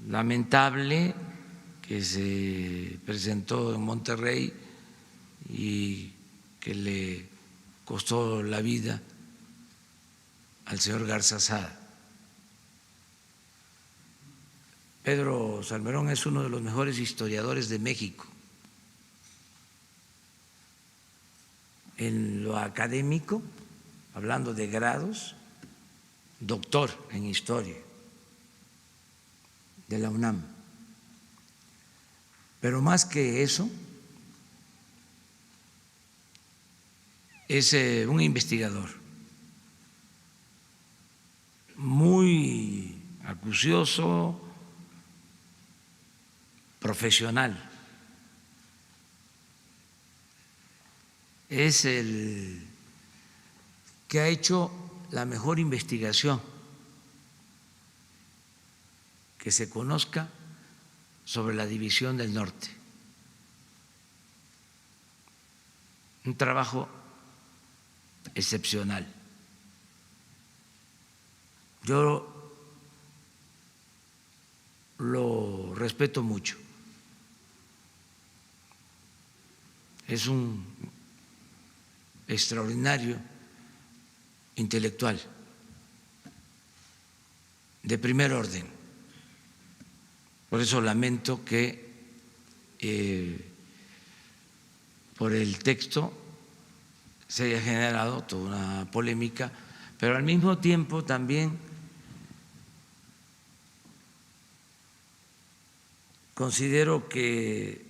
lamentable que se presentó en Monterrey y que le costó la vida al señor Garzazada. Pedro Salmerón es uno de los mejores historiadores de México. En lo académico, hablando de grados, doctor en historia de la UNAM. Pero más que eso, es un investigador muy acucioso, profesional. Es el que ha hecho la mejor investigación que se conozca sobre la división del norte. Un trabajo excepcional. Yo lo respeto mucho. Es un extraordinario intelectual de primer orden. Por eso lamento que por el texto se haya generado toda una polémica, pero al mismo tiempo también considero que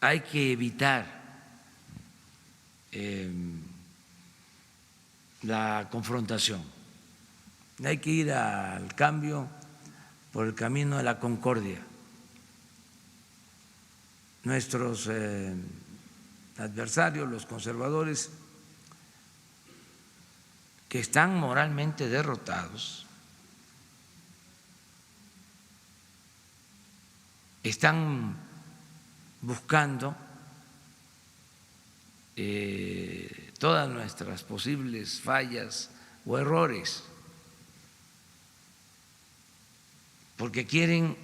hay que evitar la confrontación. Hay que ir al cambio por el camino de la concordia. Nuestros adversarios, los conservadores, que están moralmente derrotados, están buscando todas nuestras posibles fallas o errores, porque quieren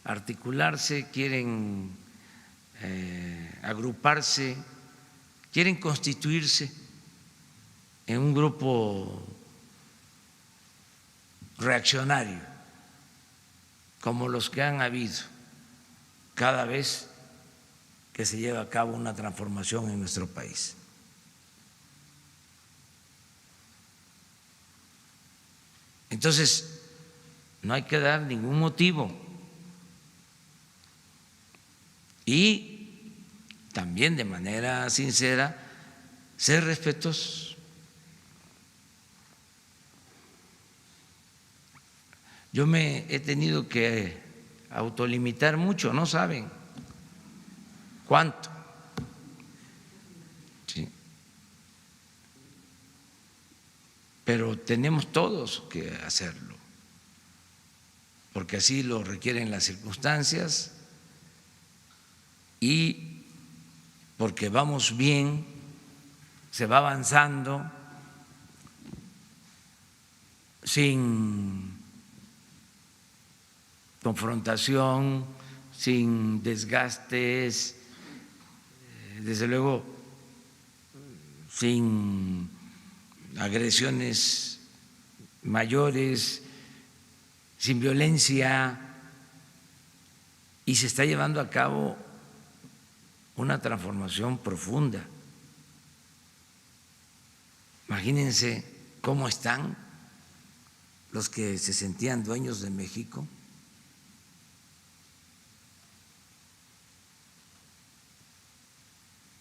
articularse, quieren agruparse, quieren constituirse en un grupo reaccionario, como los que han habido cada vez que se lleva a cabo una transformación en nuestro país. Entonces, no hay que dar ningún motivo. Y también de manera sincera, ser respetuosos. Yo me he tenido que autolimitar mucho, no saben cuánto. Sí. pero tenemos todos que hacerlo, porque así lo requieren las circunstancias y porque vamos bien, se va avanzando sin confrontación, sin desgastes, desde luego sin agresiones mayores, sin violencia, y se está llevando a cabo una transformación profunda. Imagínense cómo están los que se sentían dueños de México.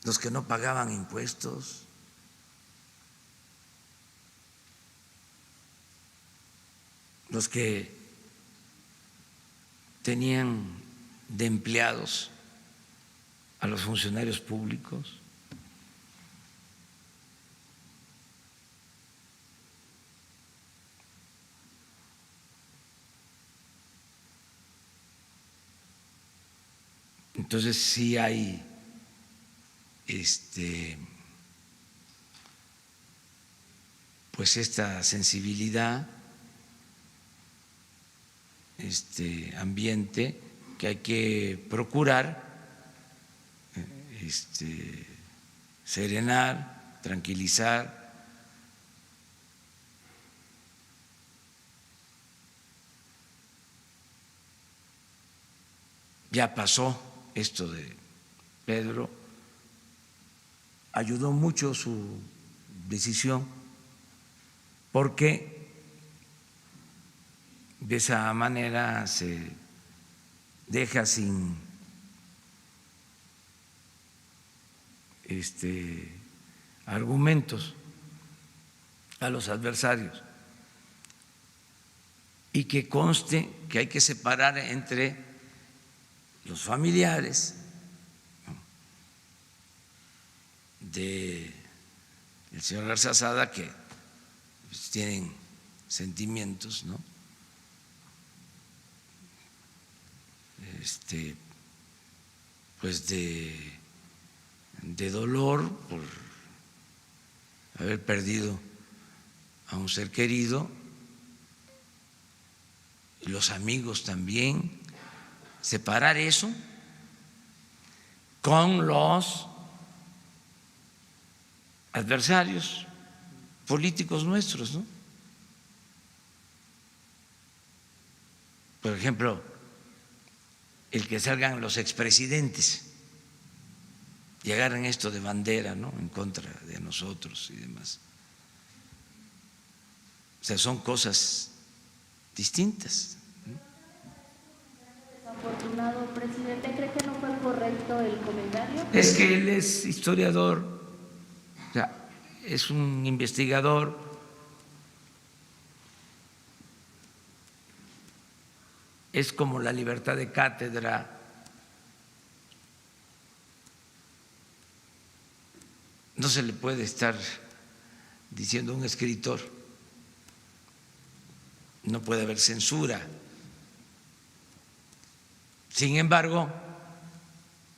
Los que no pagaban impuestos, los que tenían de empleados a los funcionarios públicos. Entonces sí hay pues esta sensibilidad, este ambiente que hay que procurar serenar, tranquilizar. Ya pasó esto de Pedro, ayudó mucho su decisión porque de esa manera se deja sin argumentos a los adversarios, y que conste que hay que separar entre los familiares del señor García Sada, que pues tienen sentimientos, ¿no? Pues de dolor por haber perdido a un ser querido, y los amigos también, separar eso con los adversarios políticos nuestros, ¿no? Por ejemplo, el que salgan los expresidentes y agarren esto de bandera, ¿no?, en contra de nosotros y demás. O sea, son cosas distintas. Desafortunado, presidente, ¿cree que no fue correcto el comentario? Es que él es historiador, o sea, es un investigador, es como la libertad de cátedra. No se le puede estar diciendo a un escritor, no puede haber censura. Sin embargo,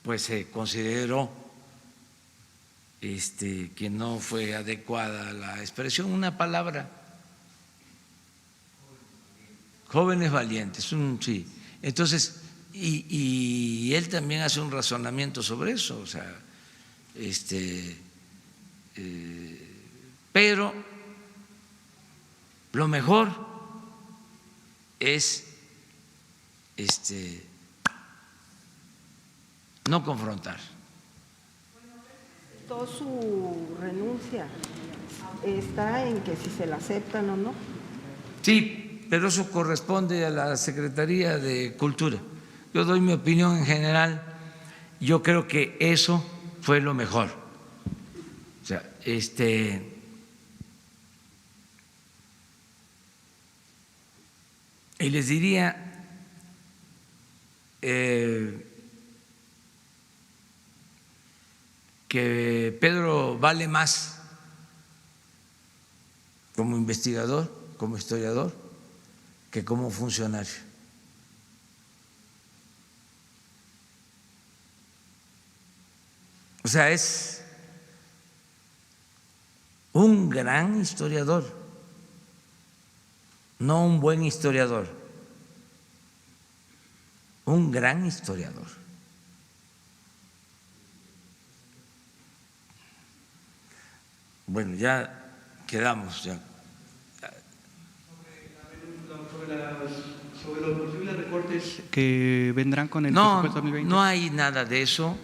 pues se consideró que no fue adecuada la expresión, una palabra, jóvenes valientes, sí. Entonces, y él también hace un razonamiento sobre eso, o sea, pero lo mejor es no confrontar. Toda su renuncia está en que si se la aceptan o no. Sí, pero eso corresponde a la Secretaría de Cultura. Yo doy mi opinión en general. Yo creo que eso fue lo mejor. O sea, y les diría que Pedro vale más como investigador, como historiador, que como funcionario. O sea, es un gran historiador, no un buen historiador, un gran historiador. Bueno, ya quedamos ya. Sobre los posibles recortes que vendrán con el No, presupuesto 2020. no hay nada de eso.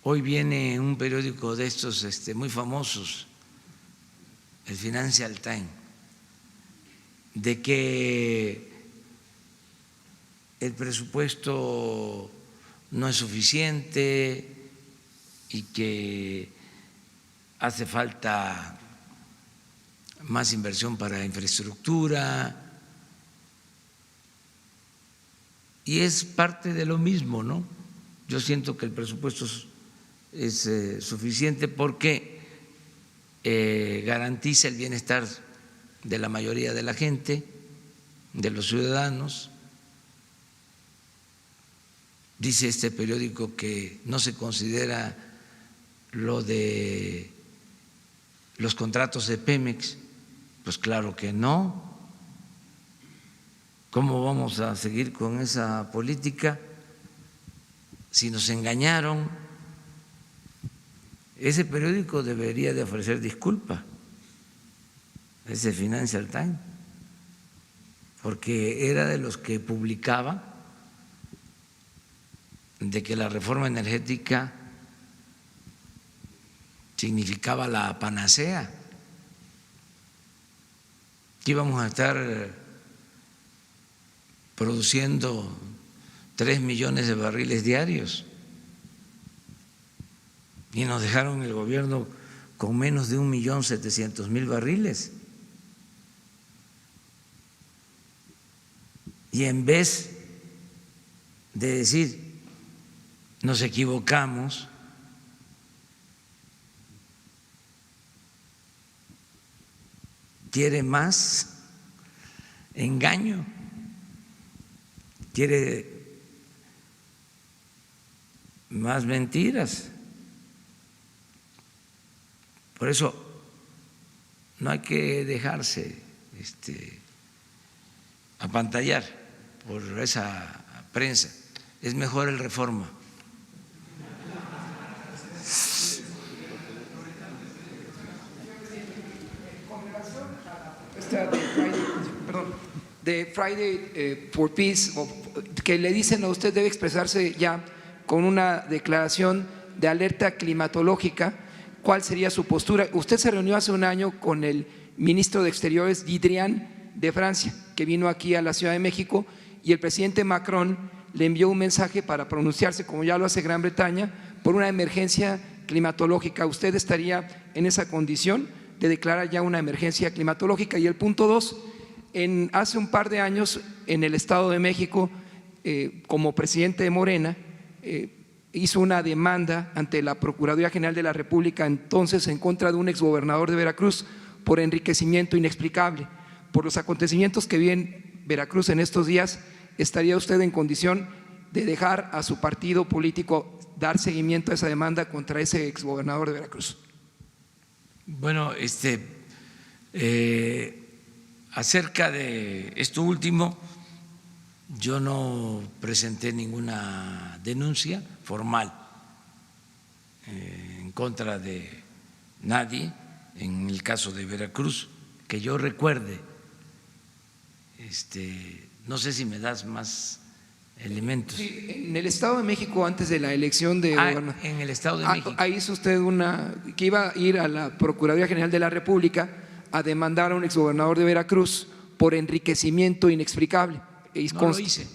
Hoy viene un periódico de estos muy famosos, el Financial Times, de que el presupuesto no es suficiente y que hace falta más inversión para infraestructura, y es parte de lo mismo, ¿no? Yo siento que el presupuesto es suficiente porque garantiza el bienestar de la mayoría de la gente, de los ciudadanos. Dice este periódico que no se considera lo de los contratos de Pemex. Pues claro que no. ¿Cómo vamos a seguir con esa política si nos engañaron? Ese periódico debería de ofrecer disculpa, ese Financial Times, porque era de los que publicaba de que la reforma energética significaba la panacea, que íbamos a estar produciendo 3 millones de barriles diarios, y nos dejaron el gobierno con menos de 1.700.000 barriles. Y en vez de decir nos equivocamos, quiere más engaño, quiere más mentiras. Por eso no hay que dejarse apantallar por esa prensa. Es mejor el Reforma. De Friday for Peace, que le dicen a usted debe expresarse ya con una declaración de alerta climatológica. ¿Cuál sería su postura? Usted se reunió hace un año con el ministro de Exteriores, Guy Drian, de Francia, que vino aquí a la Ciudad de México, y el presidente Macron le envió un mensaje para pronunciarse, como ya lo hace Gran Bretaña, por una emergencia climatológica. ¿Usted estaría en esa condición de declarar ya una emergencia climatológica? Y el punto 2, hace un par de años en el Estado de México, como presidente de Morena, hizo una demanda ante la Procuraduría General de la República entonces en contra de un exgobernador de Veracruz por enriquecimiento inexplicable. Por los acontecimientos que vi en Veracruz en estos días, ¿estaría usted en condición de dejar a su partido político dar seguimiento a esa demanda contra ese exgobernador de Veracruz? Bueno, acerca de esto último, yo no presenté ninguna denuncia formal en contra de nadie en el caso de Veracruz, que yo recuerde. No sé si me das más elementos. Sí, en el Estado de México, antes de la elección de gobernador. En el Estado de México. Ahí hizo usted que iba a ir a la Procuraduría General de la República a demandar a un exgobernador de Veracruz por enriquecimiento inexplicable. No lo hice.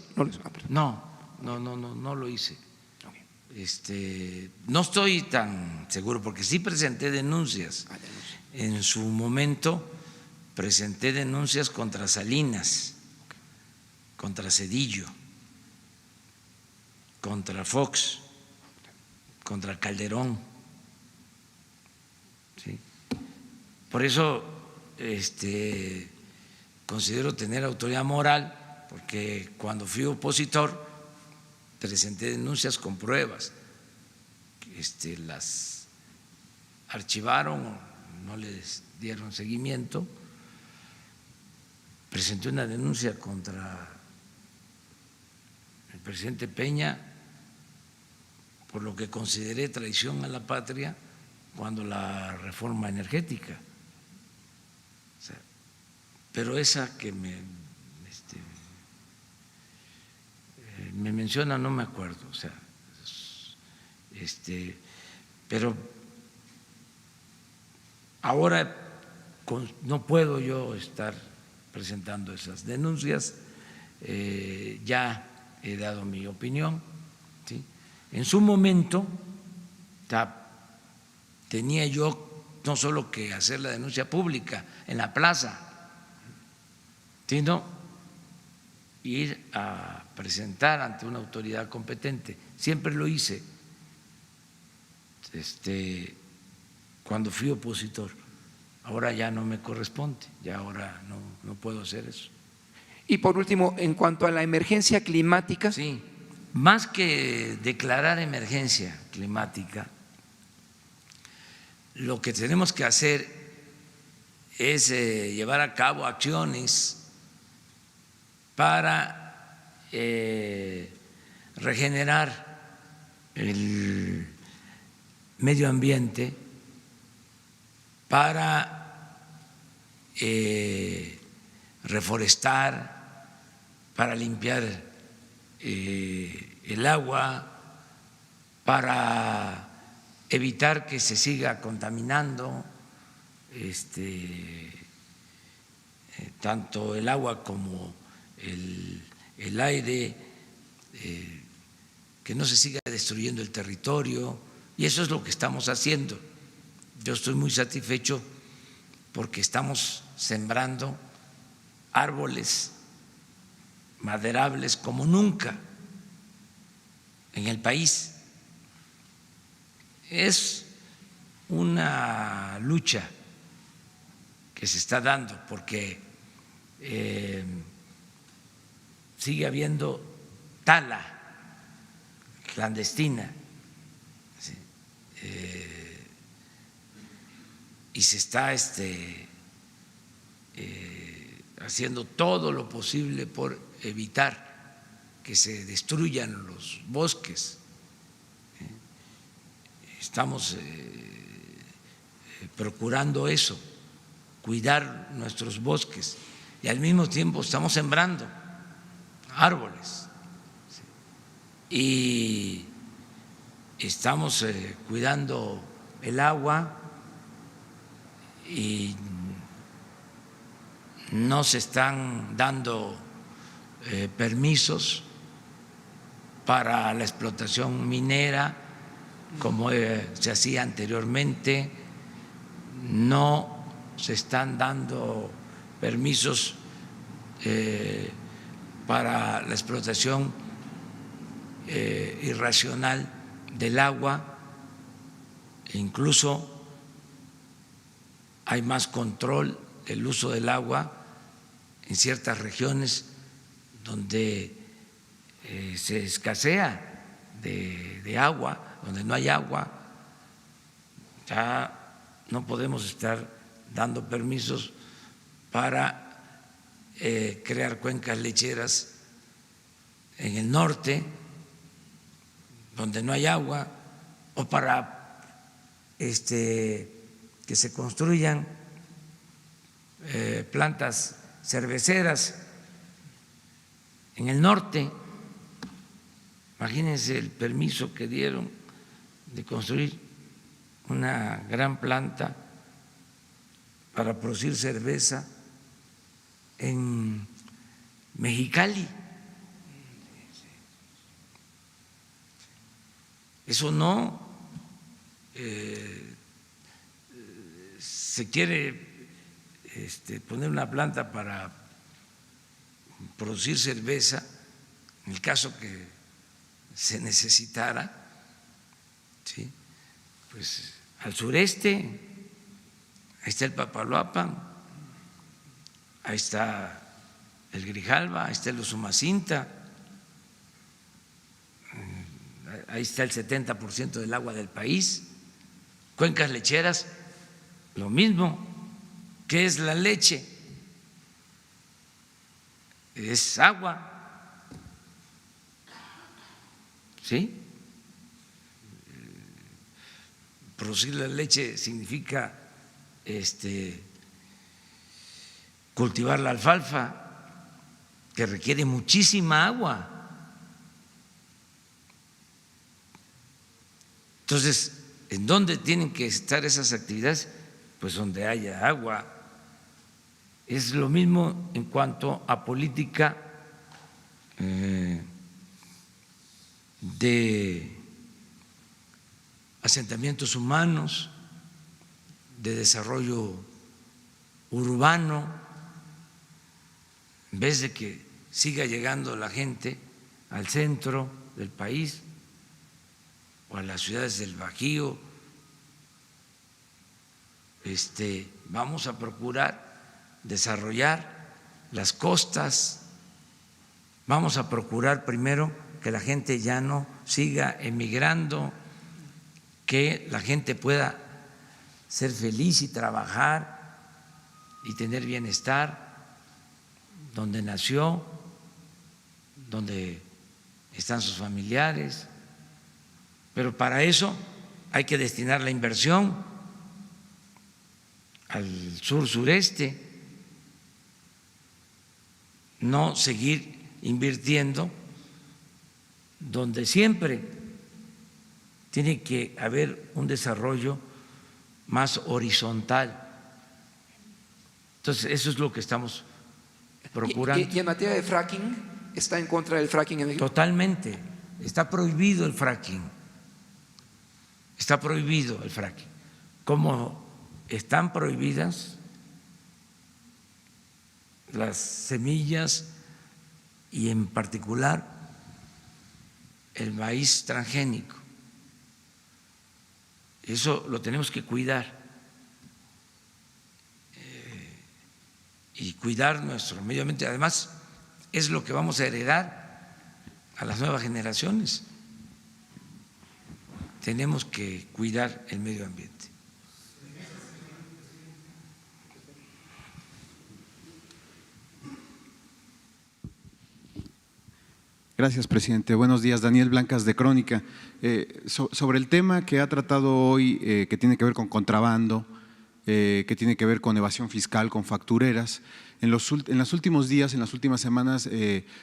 No lo hice. No estoy tan seguro, porque sí presenté denuncias. En su momento presenté denuncias contra Salinas, contra Zedillo, contra Fox, contra Calderón. ¿Sí? Por eso considero tener autoridad moral, porque cuando fui opositor presenté denuncias con pruebas, las archivaron o no les dieron seguimiento. Presenté una denuncia contra el presidente Peña por lo que consideré traición a la patria cuando la reforma energética. O sea, pero esa que me menciona no me acuerdo, o sea, pero ahora no puedo yo estar presentando esas denuncias, ya he dado mi opinión, ¿sí? En su momento tenía yo no solo que hacer la denuncia pública en la plaza, sino ir a presentar ante una autoridad competente. Siempre lo hice cuando fui opositor. Ahora ya no me corresponde, ya ahora no puedo hacer eso. Y por último, en cuanto a la emergencia climática. Sí, más que declarar emergencia climática, lo que tenemos que hacer es llevar a cabo acciones para regenerar el medio ambiente, para reforestar, para limpiar el agua, para evitar que se siga contaminando tanto el agua como el aire, que no se siga destruyendo el territorio, y eso es lo que estamos haciendo. Yo estoy muy satisfecho porque estamos sembrando árboles maderables como nunca en el país. Es una lucha que se está dando porque sigue habiendo tala clandestina, ¿sí? Y se está haciendo todo lo posible por evitar que se destruyan los bosques. Estamos procurando eso, cuidar nuestros bosques, y al mismo tiempo estamos sembrando árboles, y estamos cuidando el agua, y no se están dando permisos para la explotación minera como se hacía anteriormente, no se están dando permisos para la explotación irracional del agua, e incluso hay más control del uso del agua en ciertas regiones donde se escasea de agua, donde no hay agua. Ya no podemos estar dando permisos para crear cuencas lecheras en el norte, donde no hay agua, o para que se construyan plantas cerveceras en el norte. Imagínense el permiso que dieron de construir una gran planta para producir cerveza en Mexicali. Eso no se quiere poner una planta para producir cerveza, en el caso que se necesitara, ¿sí? Pues al sureste, ahí está el Papaloapan, ahí está el Grijalva, ahí está el Usumacinta, ahí está el 70% del agua del país. Cuencas lecheras, lo mismo. ¿Qué es la leche? Es agua, ¿sí? Producir la leche significa cultivar la alfalfa, que requiere muchísima agua. Entonces, ¿en dónde tienen que estar esas actividades? Pues donde haya agua. Es lo mismo en cuanto a política de asentamientos humanos, de desarrollo urbano. En vez de que siga llegando la gente al centro del país o a las ciudades del Bajío, vamos a procurar desarrollar las costas, vamos a procurar primero que la gente ya no siga emigrando, que la gente pueda ser feliz y trabajar y tener bienestar donde nació, donde están sus familiares, pero para eso hay que destinar la inversión al sur-sureste, no seguir invirtiendo donde siempre tiene que haber un desarrollo más horizontal. Entonces, eso es lo que estamos procurando. ¿Y en materia de fracking, está en contra del fracking en México? Totalmente. Está prohibido el fracking. Está prohibido el fracking. Como están prohibidas las semillas y en particular el maíz transgénico. Eso lo tenemos que cuidar y cuidar nuestro medio ambiente. Además, es lo que vamos a heredar a las nuevas generaciones. Tenemos que cuidar el medio ambiente. Gracias, presidente. Buenos días, Daniel Blancas de Crónica. Sobre el tema que ha tratado hoy, que tiene que ver con contrabando, que tiene que ver con evasión fiscal, con factureras, en los últimos días, en las últimas semanas,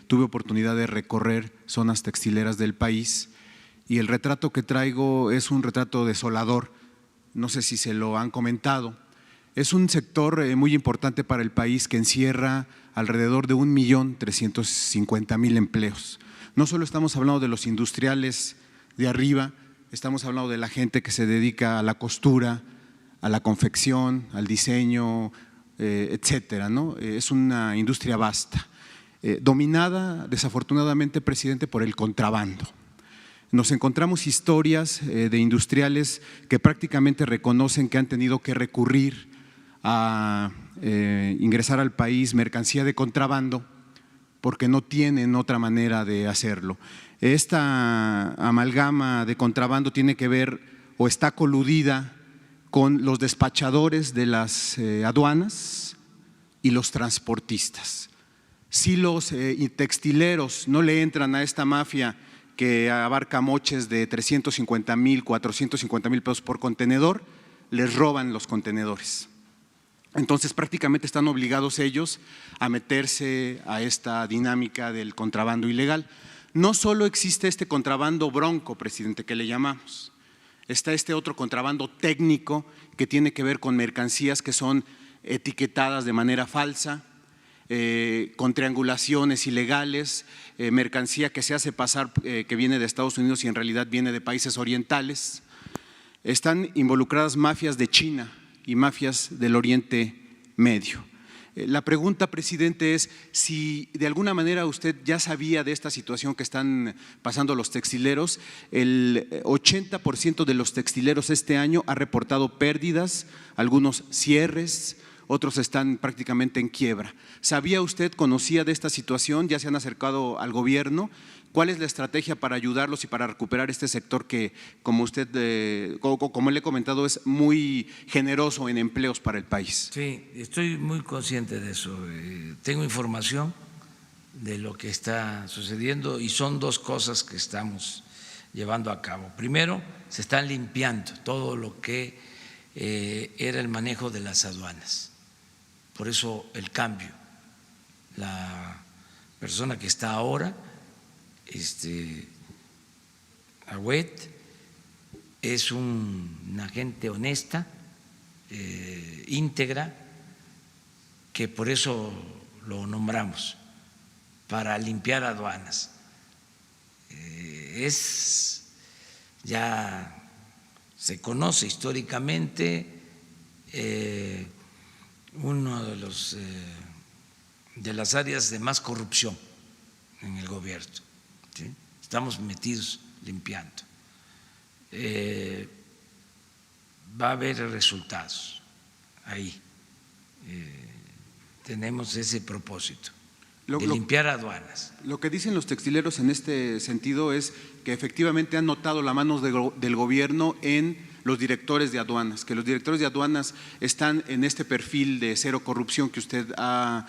tuve oportunidad de recorrer zonas textileras del país y el retrato que traigo es un retrato desolador. No sé si se lo han comentado. Es un sector muy importante para el país que encierra alrededor de 1.350.000 empleos. No solo estamos hablando de los industriales de arriba, estamos hablando de la gente que se dedica a la costura, a la confección, al diseño, etcétera, ¿no? Es una industria vasta, dominada desafortunadamente, presidente, por el contrabando. Nos encontramos historias de industriales que prácticamente reconocen que han tenido que recurrir a ingresar al país mercancía de contrabando porque no tienen otra manera de hacerlo. Esta amalgama de contrabando tiene que ver o está coludida con los despachadores de las aduanas y los transportistas. Si los textileros no le entran a esta mafia que abarca moches de 350,000, 450,000 pesos por contenedor, les roban los contenedores. Entonces prácticamente están obligados ellos a meterse a esta dinámica del contrabando ilegal. No solo existe este contrabando bronco, presidente, que le llamamos, está este otro contrabando técnico que tiene que ver con mercancías que son etiquetadas de manera falsa, con triangulaciones ilegales, mercancía que se hace pasar que viene de Estados Unidos y en realidad viene de países orientales. Están involucradas mafias de China y mafias del Oriente Medio. La pregunta, presidente, es si de alguna manera usted ya sabía de esta situación que están pasando los textileros. El 80% de los textileros este año ha reportado pérdidas, algunos cierres, otros están prácticamente en quiebra. ¿Sabía usted, conocía de esta situación? ¿Ya se han acercado al gobierno? ¿Cuál es la estrategia para ayudarlos y para recuperar este sector que, como usted, como le he comentado, es muy generoso en empleos para el país? Sí, estoy muy consciente de eso. Tengo información de lo que está sucediendo y son dos cosas que estamos llevando a cabo. Primero, se están limpiando todo lo que era el manejo de las aduanas. Por eso el cambio. La persona que está ahora, Agüet, es una gente honesta, íntegra, que por eso lo nombramos, para limpiar aduanas. Ya se conoce históricamente uno de las áreas de más corrupción en el gobierno. ¿Sí? Estamos metidos limpiando. Va a haber resultados ahí. Tenemos ese propósito de limpiar aduanas. Lo que dicen los textileros en este sentido es que efectivamente han notado la mano del gobierno en los directores de aduanas, que los directores de aduanas están en este perfil de cero corrupción que usted ha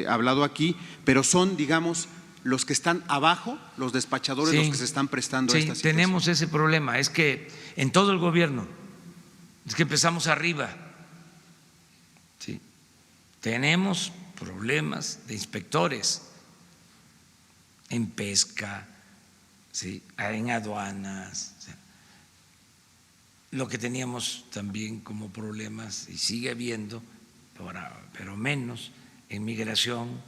hablado aquí, pero son, digamos, los que están abajo, los despachadores, los que se están prestando a esta situación. Tenemos ese problema, es que en todo el gobierno, es que empezamos arriba, ¿sí? Tenemos problemas de inspectores en pesca, ¿sí? En aduanas, ¿sí? Lo que teníamos también como problemas, y sigue habiendo, pero menos, en migración.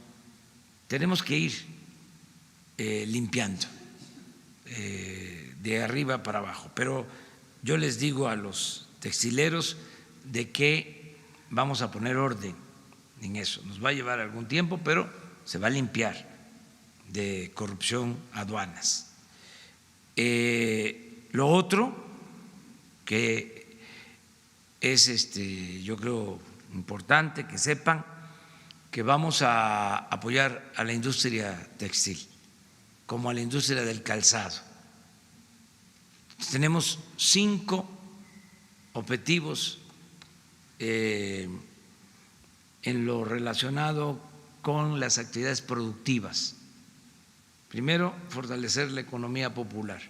Tenemos que ir limpiando de arriba para abajo, pero yo les digo a los textileros de que vamos a poner orden en eso. Nos va a llevar algún tiempo, pero se va a limpiar de corrupción aduanas. Lo otro que es yo creo importante que sepan que vamos a apoyar a la industria textil como a la industria del calzado. Tenemos 5 objetivos en lo relacionado con las actividades productivas. Primero, fortalecer la economía popular.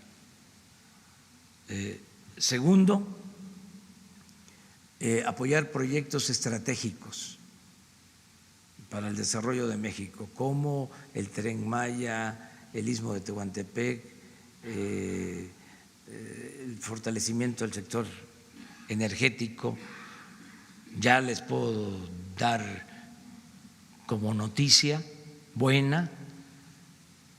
Segundo, apoyar proyectos estratégicos para el desarrollo de México, como el Tren Maya, el Istmo de Tehuantepec, el fortalecimiento del sector energético. Ya les puedo dar como noticia buena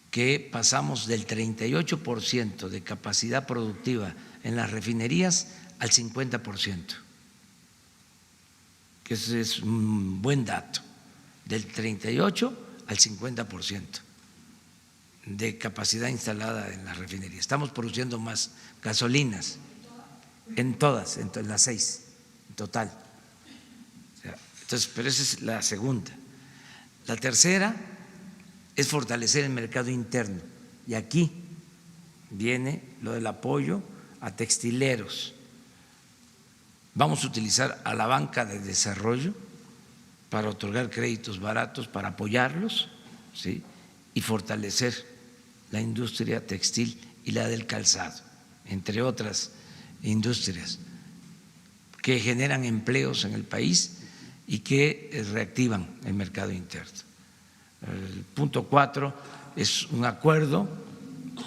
que pasamos del 38% de capacidad productiva en las refinerías al 50%, que ese es un buen dato, del 38 al 50% de capacidad instalada en las refinerías. Estamos produciendo más gasolinas en todas, en las 6 en total. Entonces, pero esa es la segunda. La tercera es fortalecer el mercado interno, y aquí viene lo del apoyo a textileros. Vamos a utilizar a la banca de desarrollo para otorgar créditos baratos, para apoyarlos, ¿sí? Y fortalecer la industria textil y la del calzado, entre otras industrias que generan empleos en el país y que reactivan el mercado interno. El punto 4 es un acuerdo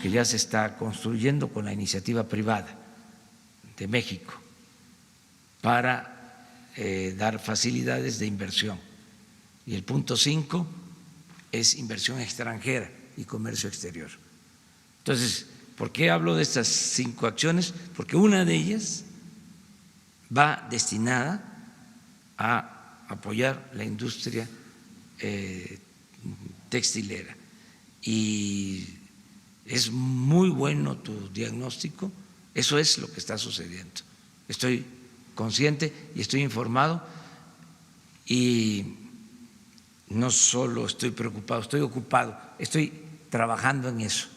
que ya se está construyendo con la iniciativa privada de México para dar facilidades de inversión. Y el punto 5 es inversión extranjera y comercio exterior. Entonces, ¿por qué hablo de estas 5 acciones? Porque una de ellas va destinada a apoyar la industria textilera. Y es muy bueno tu diagnóstico, eso es lo que está sucediendo. Estoy consciente y estoy informado y no solo estoy preocupado, estoy ocupado, estoy trabajando en eso.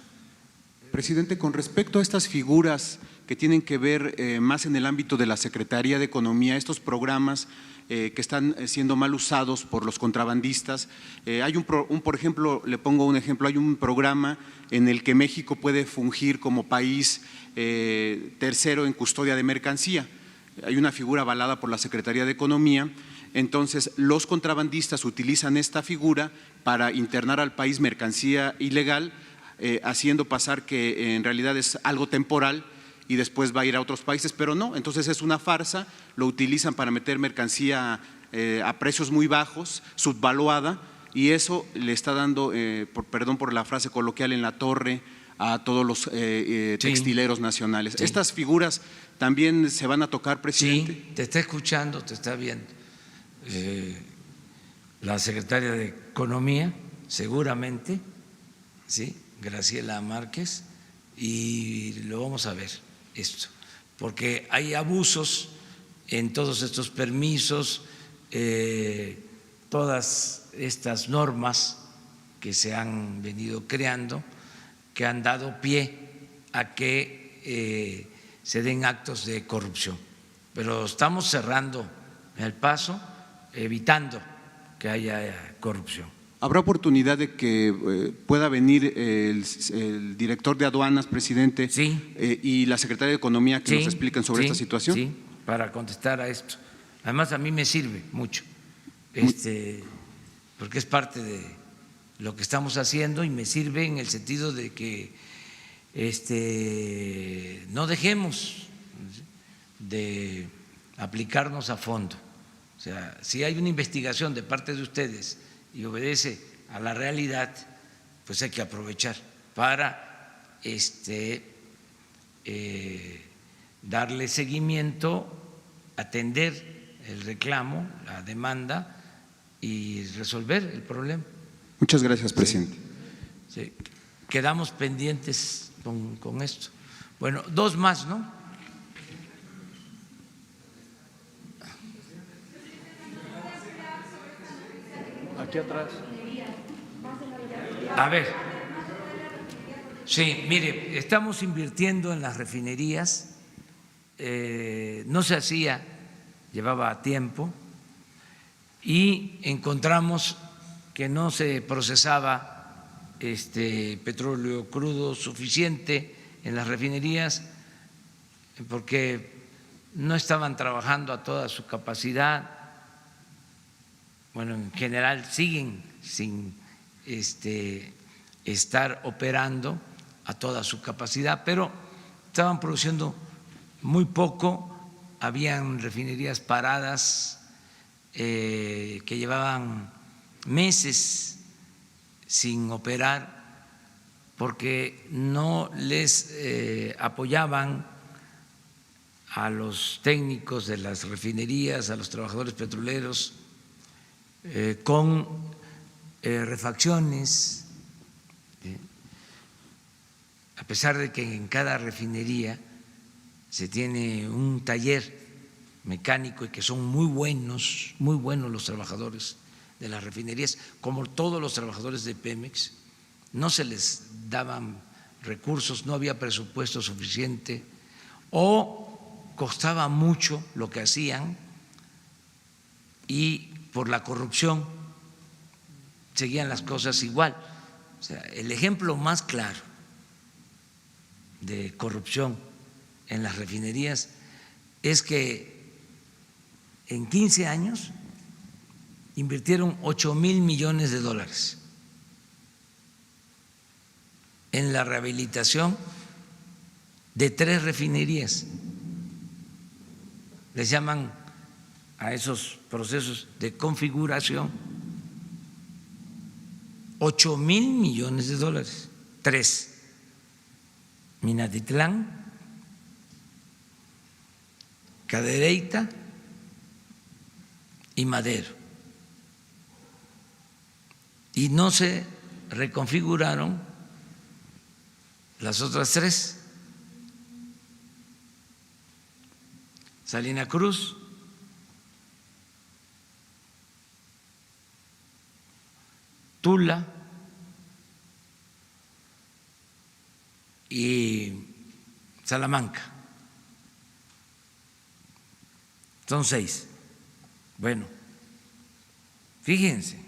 Presidente, con respecto a estas figuras que tienen que ver más en el ámbito de la Secretaría de Economía, estos programas que están siendo mal usados por los contrabandistas, hay por ejemplo, le pongo un ejemplo, hay un programa en el que México puede fungir como país tercero en custodia de mercancía. Hay una figura avalada por la Secretaría de Economía. Entonces, los contrabandistas utilizan esta figura para internar al país mercancía ilegal, haciendo pasar que en realidad es algo temporal y después va a ir a otros países, pero no, entonces es una farsa, lo utilizan para meter mercancía a precios muy bajos, subvaluada, y eso le está dando, perdón por la frase coloquial, en la torre a todos los textileros nacionales. Sí. ¿Estas figuras también se van a tocar, presidente? Sí, te está escuchando, te está viendo. La secretaria de Economía, seguramente, sí, Graciela Márquez, y lo vamos a ver esto, porque hay abusos en todos estos permisos, todas estas normas que se han venido creando, que han dado pie a que se den actos de corrupción. Pero estamos cerrando el paso, evitando que haya corrupción. ¿Habrá oportunidad de que pueda venir el director de aduanas, presidente, sí, y la secretaria de Economía que sí, nos expliquen sobre esta situación? Sí, para contestar a esto. Además, a mí me sirve mucho, porque es parte de lo que estamos haciendo y me sirve en el sentido de que no dejemos de aplicarnos a fondo. O sea, si hay una investigación de parte de ustedes y obedece a la realidad, pues hay que aprovechar para darle seguimiento, atender el reclamo, la demanda y resolver el problema. Muchas gracias, presidente. Sí. Quedamos pendientes con esto. Bueno, dos más, ¿no? Aquí atrás. A ver, sí, mire, estamos invirtiendo en las refinerías, no se hacía, llevaba tiempo, y encontramos que no se procesaba petróleo crudo suficiente en las refinerías porque no estaban trabajando a toda su capacidad. Bueno, en general siguen sin estar operando a toda su capacidad, pero estaban produciendo muy poco, habían refinerías paradas que llevaban meses sin operar porque no les apoyaban a los técnicos de las refinerías, a los trabajadores petroleros, con refacciones, a pesar de que en cada refinería se tiene un taller mecánico y que son muy buenos los trabajadores de las refinerías, como todos los trabajadores de Pemex, no se les daban recursos, no había presupuesto suficiente o costaba mucho lo que hacían y por la corrupción seguían las cosas igual. O sea, el ejemplo más claro de corrupción en las refinerías es que en 15 años invirtieron 8,000 millones de dólares en la rehabilitación de 3 refinerías. Les llaman a esos procesos de configuración 8,000 millones de dólares, 3, Minatitlán, Cadereyta y Madero. y no se reconfiguraron las otras tres. Salina Cruz, Tula y Salamanca. Son 6. Bueno, fíjense,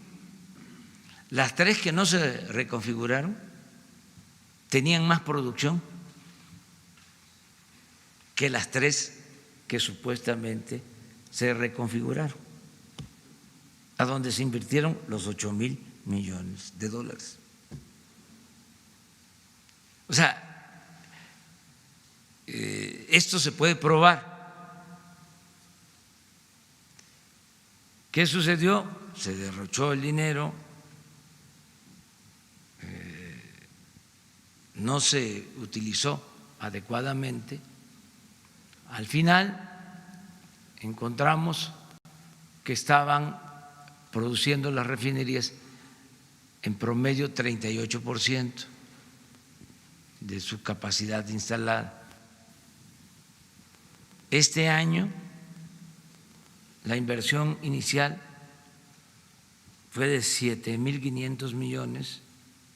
las 3 que no se reconfiguraron tenían más producción que las 3 que supuestamente se reconfiguraron, a donde se invirtieron los 8,000 millones de dólares. O sea, esto se puede probar. ¿Qué sucedió? Se derrochó el dinero, no se utilizó adecuadamente. Al final encontramos que estaban produciendo las refinerías en promedio 38% de su capacidad instalada. Este año la inversión inicial fue de 7,500 millones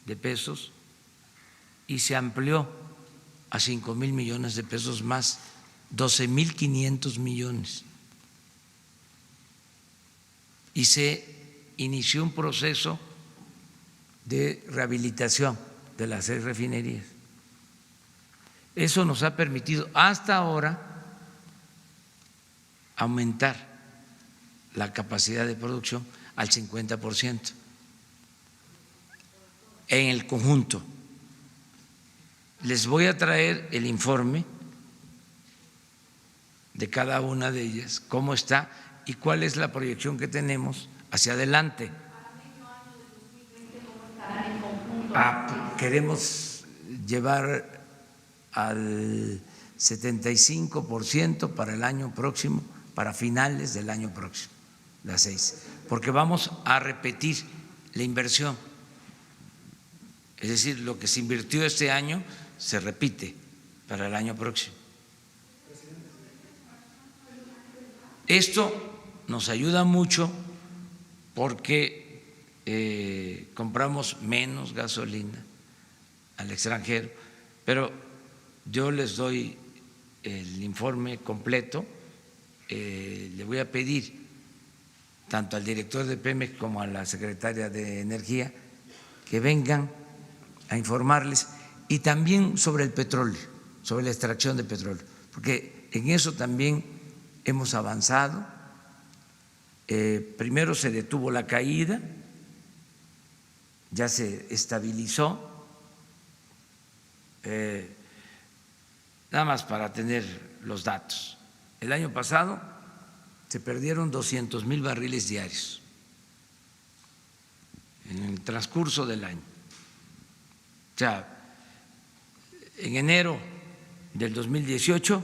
de pesos y se amplió a 5,000 millones de pesos más, 12,500 millones. Y se inició un proceso de rehabilitación de las 6 refinerías. Eso nos ha permitido hasta ahora aumentar la capacidad de producción al 50% en el conjunto. Les voy a traer el informe de cada una de ellas, cómo está y cuál es la proyección que tenemos hacia adelante. Queremos llevar al 75% para el año próximo, para finales del año próximo, las 6, porque vamos a repetir la inversión. Es decir, lo que se invirtió este año se repite para el año próximo. Esto nos ayuda mucho porque compramos menos gasolina al extranjero, pero yo les doy el informe completo. Le voy a pedir tanto al director de Pemex como a la secretaria de Energía que vengan a informarles, y también sobre el petróleo, sobre la extracción de petróleo, porque en eso también hemos avanzado. Primero se detuvo la caída, ya se estabilizó. Nada más para tener los datos. El año pasado se perdieron 200,000 barriles diarios en el transcurso del año. O sea, en enero del 2018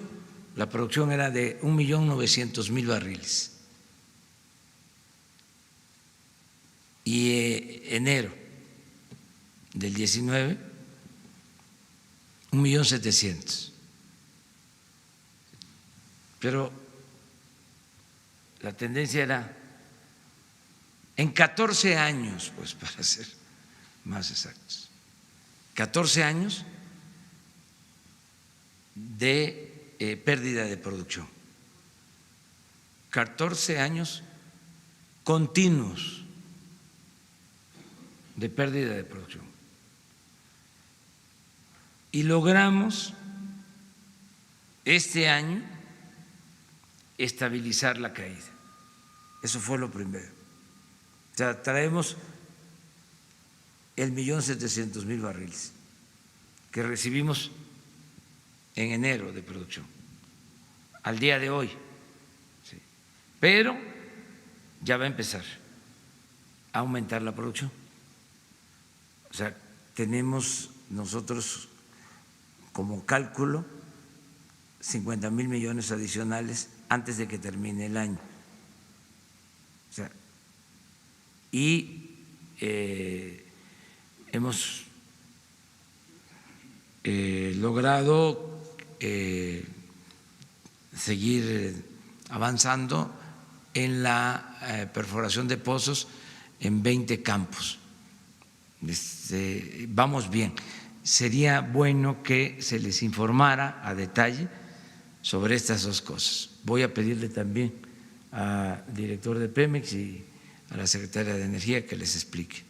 la producción era de 1,900,000 barriles y enero del 19 1,700,000. Pero la tendencia era en 14 años, pues para ser más exactos, 14 años de pérdida de producción, 14 años continuos de pérdida de producción. Y logramos este año estabilizar la caída. Eso fue lo primero. O sea, traemos el 1,700,000 barriles que recibimos en enero de producción, al día de hoy. Sí. Pero ya va a empezar a aumentar la producción. O sea, tenemos nosotros como cálculo 50,000 millones adicionales antes de que termine el año. O sea, y hemos logrado seguir avanzando en la perforación de pozos en 20 campos. Vamos bien. Sería bueno que se les informara a detalle sobre estas dos cosas. Voy a pedirle también al director de Pemex y a la secretaria de Energía que les explique.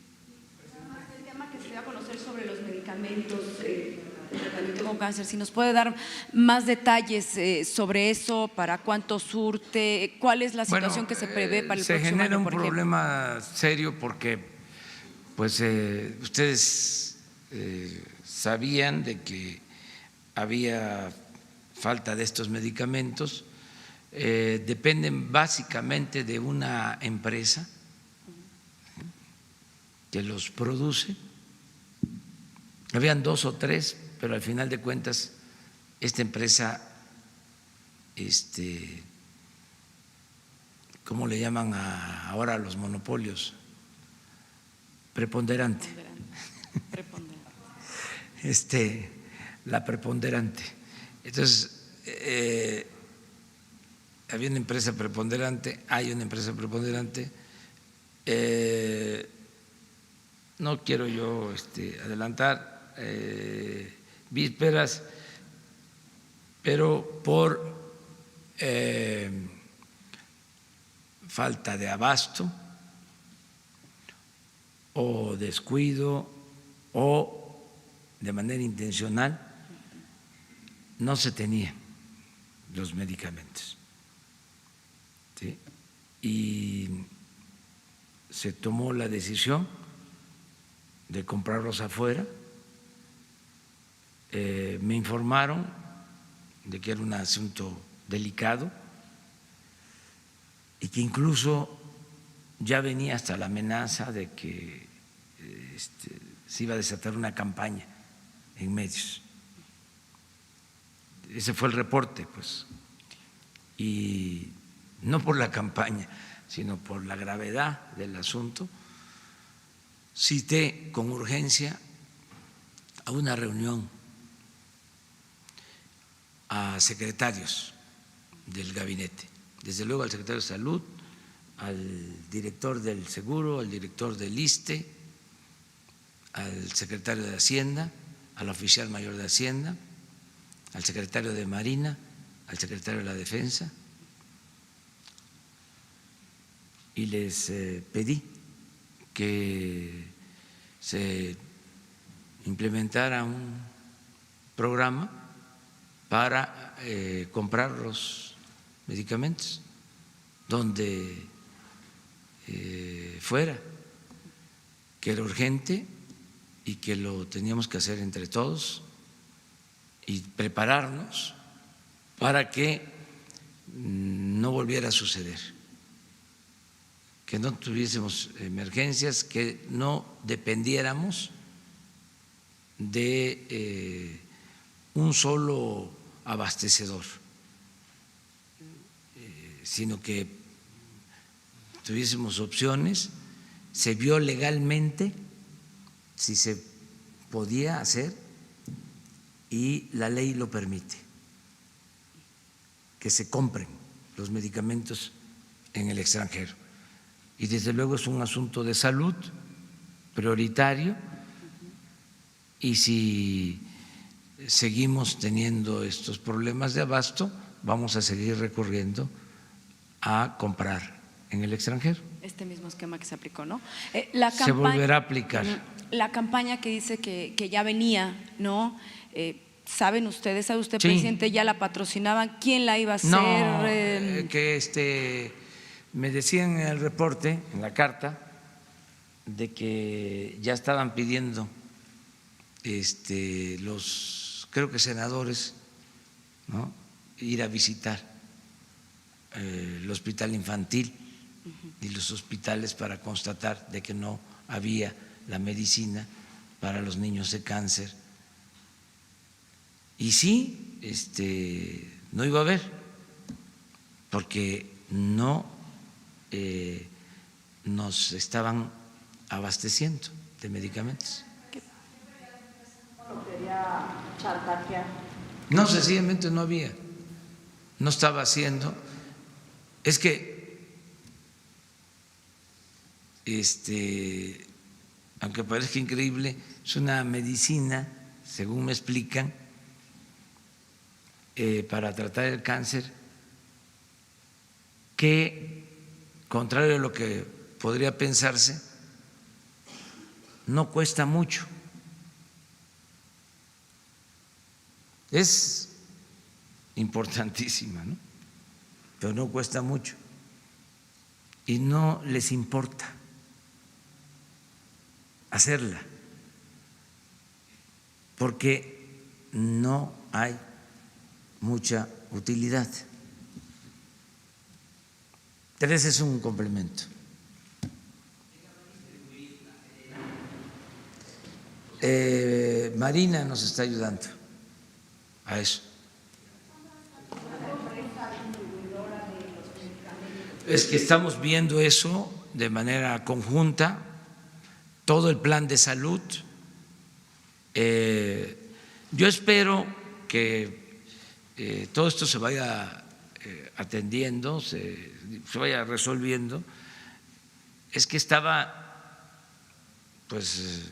El tema que se dio a conocer sobre los medicamentos de tratamiento con cáncer, si nos puede dar más detalles sobre eso, para cuánto surte, cuál es la situación que se prevé para el próximo año, Se genera un por ejemplo. problema serio porque pues ustedes sabían de que había falta de estos medicamentos, dependen básicamente de una empresa que los produce. Habían 2 o 3, pero al final de cuentas esta empresa, ¿cómo le llaman ahora a los monopolios? Preponderante. La preponderante. Entonces, había una empresa preponderante, hay una empresa preponderante. No quiero yo adelantar vísperas, pero por falta de abasto o descuido o de manera intencional no se tenían los medicamentos, ¿sí? Y se tomó la decisión de comprarlos afuera. Me informaron de que era un asunto delicado y que incluso ya venía hasta la amenaza de que se iba a desatar una campaña en medios. Ese fue el reporte, pues, y no por la campaña, sino por la gravedad del asunto, cité con urgencia a una reunión a secretarios del gabinete, desde luego al secretario de Salud, al director del Seguro, al director del ISSSTE, al secretario de Hacienda, al oficial mayor de Hacienda, al secretario de Marina, al secretario de la Defensa, y les pedí que se implementara un programa para comprar los medicamentos donde fuera, que era urgente y que lo teníamos que hacer entre todos y prepararnos para que no volviera a suceder, que no tuviésemos emergencias, que no dependiéramos de un solo abastecedor, sino que tuviésemos opciones. Se vio legalmente si se podía hacer y la ley lo permite, que se compren los medicamentos en el extranjero. Y desde luego es un asunto de salud prioritario, y si seguimos teniendo estos problemas de abasto, vamos a seguir recurriendo a comprar en el extranjero. Este mismo esquema que se aplicó, ¿no? Se volverá a aplicar. La campaña que dice que ya venía, ¿no? ¿Saben ustedes, sabe usted, Sí. presidente, ya la patrocinaban? ¿Quién la iba a hacer? No, que me decían en el reporte, en la carta, de que ya estaban pidiendo los, creo que senadores, ¿no?, ir a visitar el hospital infantil y los hospitales para constatar de que no había la medicina para los niños de cáncer. Y sí, no iba a haber, porque no nos estaban abasteciendo de medicamentos. No, sencillamente no había, no estaba haciendo. Es que, aunque parezca increíble, es una medicina, según me explican, para tratar el cáncer, que, contrario a lo que podría pensarse, no cuesta mucho. Es importantísima, ¿no? Pero no cuesta mucho y no les importa hacerla porque no hay mucha utilidad. Ese es un complemento. Marina nos está ayudando a eso. Es que estamos viendo eso de manera conjunta, todo el plan de salud. Yo espero que todo esto se vaya atendiendo, se vaya resolviendo. Es que estaba pues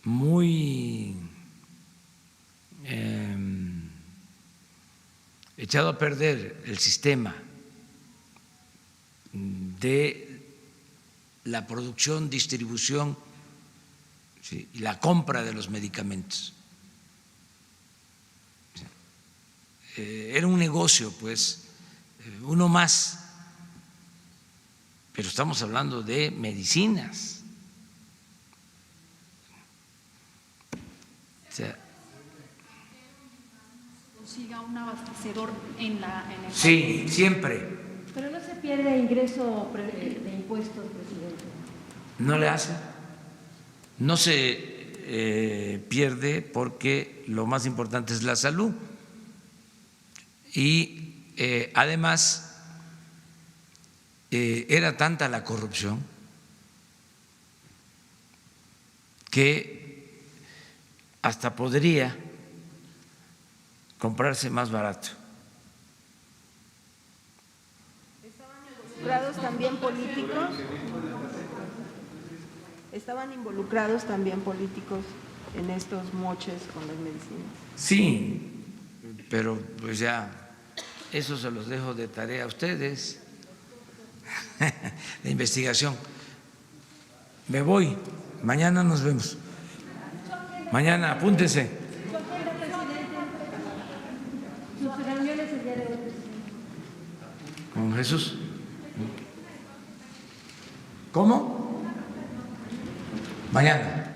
muy echado a perder el sistema de la producción, distribución, ¿sí?, y la compra de los medicamentos. Era un negocio, pues, uno más, pero estamos hablando de medicinas. O sea, consiga un abastecedor en el sí, país. siempre. Pero no se pierde ingreso de impuestos, presidente. No le hace, no se pierde porque lo más importante es la salud y además era tanta la corrupción que hasta podría comprarse más barato. ¿Involucrados también políticos? ¿Estaban involucrados también políticos en estos moches con las medicinas? Sí, pero pues ya eso se los dejo de tarea a ustedes, de investigación. Me voy, mañana nos vemos. Mañana, apúntense. Sus reuniones el día de hoy. ¿Con Jesús? ¿Cómo? Mañana.